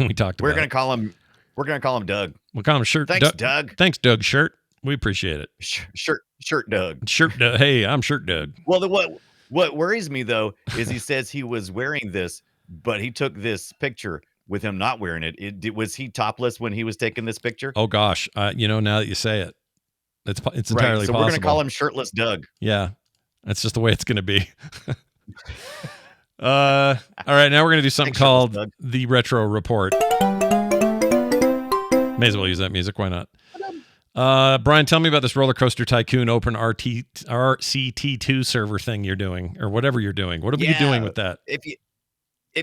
we talked about it. We're gonna call him Doug. We'll call him Shirt. Thanks, Doug. Thanks, Doug Shirt. We appreciate it. Shirt Doug. Shirt Doug. Hey, I'm Shirt Doug. Well, what worries me, though, is he says he was wearing this, but he took this picture with him not wearing it. Was he topless when he was taking this picture? Oh, gosh. Now that you say it, it's entirely so possible. We're going to call him Shirtless Doug. Yeah, that's just the way it's going to be. All right, now we're going to do something called the Retro Report. May as well use that music. Why not? Brian, tell me about this Roller Coaster Tycoon Open RCT2 server thing you're doing, or whatever you're doing. What are you doing with that? If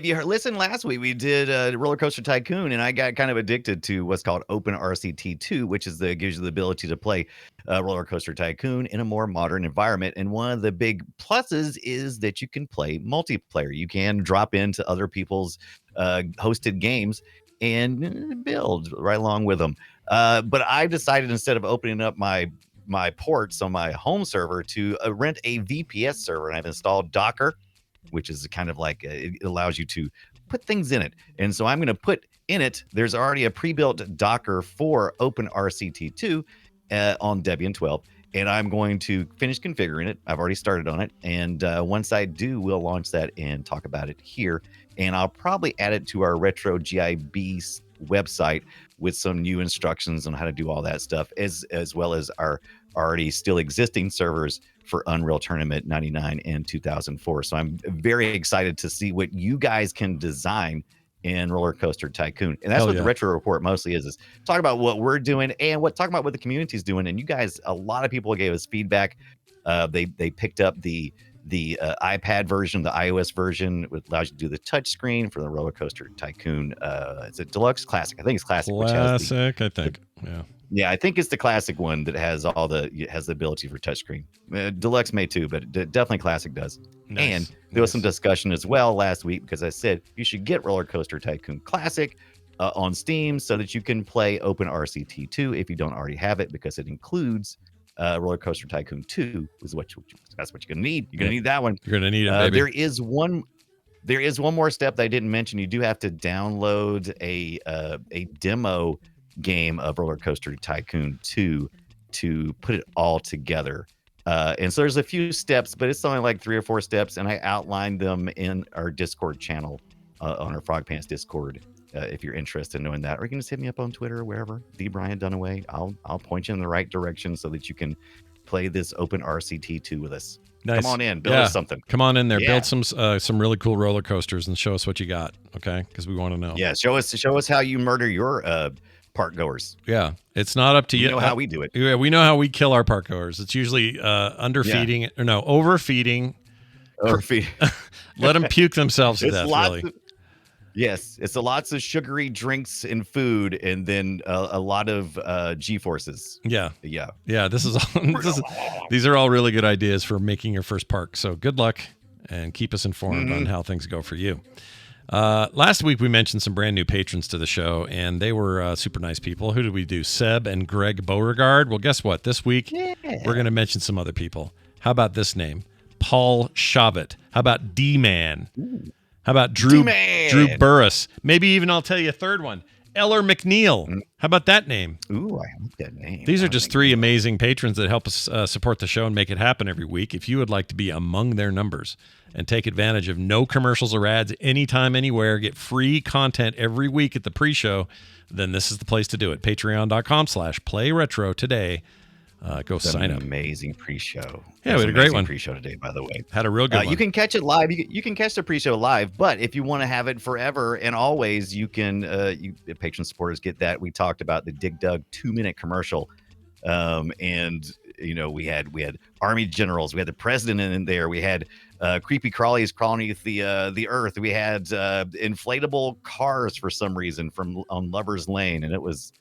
you listened last week, we did Roller Coaster Tycoon, and I got kind of addicted to what's called Open RCT2, which gives you the ability to play Roller Coaster Tycoon in a more modern environment. And one of the big pluses is that you can play multiplayer. You can drop into other people's hosted games and build right along with them. But I've decided, instead of opening up my my ports on my home server to rent a VPS server, and I've installed Docker, which is kind of like it allows you to put things in it. And so I'm going to put in it, there's already a pre-built Docker for OpenRCT2 on Debian 12, and I'm going to finish configuring it. I've already started on it, and once I do, we'll launch that and talk about it here. And I'll probably add it to our Retro GIB website with some new instructions on how to do all that stuff, as well as our already still existing servers for Unreal Tournament 99 and 2004. So I'm very excited to see what you guys can design in Roller Coaster Tycoon. And that's what the Retro Report mostly is talk about what we're doing and talk about what the community is doing. And you guys, a lot of people gave us feedback. They picked up the iPad version, the iOS version, which allows you to do the touch screen for the Roller Coaster Tycoon. It's a deluxe classic. I think it's classic. Classic, I think. Yeah. Yeah, I think it's the classic one that has the ability for touchscreen. Deluxe may too, but definitely classic does. Nice. And there was some discussion as well last week because I said you should get Roller Coaster Tycoon Classic on Steam so that you can play OpenRCT2 if you don't already have it, because it includes Roller Coaster Tycoon 2. That's what you're gonna need. You're gonna need that one. You're gonna need it, baby. There is one more step that I didn't mention. You do have to download a demo game of Roller Coaster Tycoon 2 to put it all together. And so there's a few steps, but it's only like 3 or 4 steps, and I outlined them in our Discord channel on our Frog Pants Discord. If you're interested in knowing that, or you can just hit me up on Twitter or wherever. Brian Dunaway. I'll point you in the right direction so that you can play this OpenRCT2 with us. Nice. Come on in, build us something. Come on in there, build some really cool roller coasters and show us what you got, okay? Because we want to know. Yeah, show us how you murder your park goers. Yeah, it's not up to you. We know how we do it. Yeah, we know how we kill our park goers. It's usually overfeeding. Let them puke themselves to death. Really. Yes, it's lots of sugary drinks and food, and then a lot of G-forces. Yeah. This is all. These are all really good ideas for making your first park. So good luck, and keep us informed on how things go for you. Last week we mentioned some brand new patrons to the show, and they were super nice people. Who did we do? Seb and Greg Beauregard. Well, guess what? This week we're going to mention some other people. How about this name? Paul Shavit. How about D-Man? How about Drew Burris? Maybe even I'll tell you a third one. Eller McNeil. How about that name? Ooh, I like that name. These are just 3 amazing patrons that help us support the show and make it happen every week. If you would like to be among their numbers and take advantage of no commercials or ads anytime, anywhere, get free content every week at the pre-show, then this is the place to do it. Patreon.com/playretro today. Go sign up. Amazing pre-show. Yeah, we had a great one. Pre-show today, by the way. Had a real good one. You can catch it live. You can catch the pre-show live, but if you want to have it forever and always, you can. Patron supporters get that. We talked about the Dig Dug 2-minute commercial, and we had army generals. We had the president in there. We had creepy crawlies crawling beneath the earth. We had inflatable cars for some reason on Lover's Lane, and it was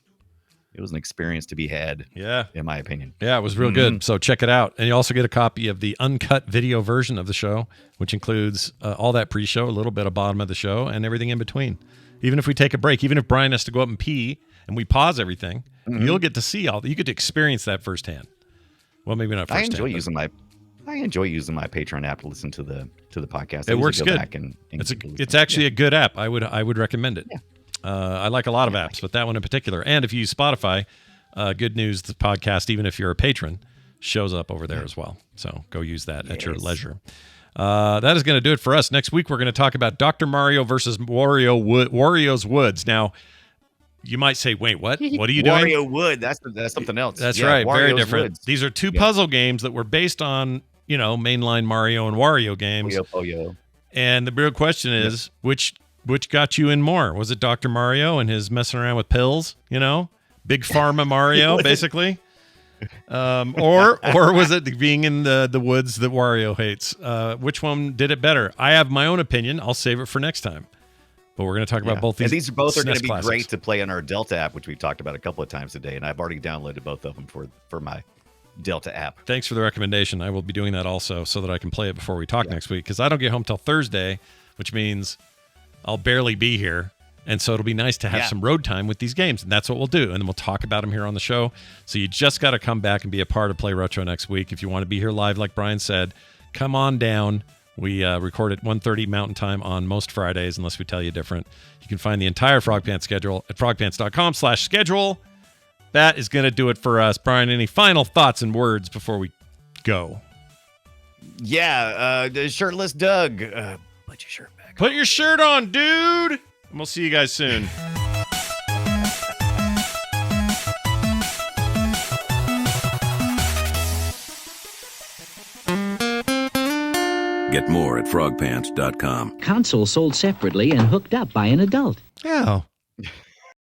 an experience to be had. Yeah. In my opinion. Yeah, it was real good. So check it out. And you also get a copy of the uncut video version of the show, which includes all that pre-show, a little bit of bottom of the show, and everything in between. Even if we take a break, even if Brian has to go up and pee and we pause everything, you'll get to see you get to experience that firsthand. Well, maybe not firsthand. I enjoy using my Patreon app to listen to the podcast. It works good. It's actually a good app. I would recommend it. Yeah. I like a lot of apps, but that one in particular. And if you use Spotify, good news, the podcast, even if you're a patron, shows up over there as well. So go use that at your leisure. That is going to do it for us. Next week, we're going to talk about Dr. Mario versus Wario's Woods. Now, you might say, wait, what? What are you doing? Wario Wood, that's something else. That's right, Wario's very different. Woods. These are 2 puzzle games that were based on, mainline Mario and Wario games. Yo. And the real question is, which got you in more? Was it Dr. Mario and his messing around with pills? Big Pharma Mario, basically, or was it being in the woods that Wario hates? Which one did it better? I have my own opinion. I'll save it for next time. But we're going to talk about both these. And these both are going to be classics. great to play on our Delta app, which we've talked about a couple of times today, and I've already downloaded both of them for my Delta app. Thanks for the recommendation. I will be doing that also so that I can play it before we talk next week, because I don't get home till Thursday, which means I'll barely be here. And so it'll be nice to have some road time with these games, and that's what we'll do. And then we'll talk about them here on the show. So you just got to come back and be a part of Play Retro next week. If you want to be here live, like Brian said, come on down. We record at 1:30 Mountain Time on most Fridays, unless we tell you different. You can find the entire Frog Pants schedule at frogpants.com/schedule. That is going to do it for us. Brian, any final thoughts and words before we go? Yeah, shirtless Doug. Put your shirt back on. Put your shirt on, dude! And we'll see you guys soon. Get more at frogpants.com. Console sold separately and hooked up by an adult. Oh.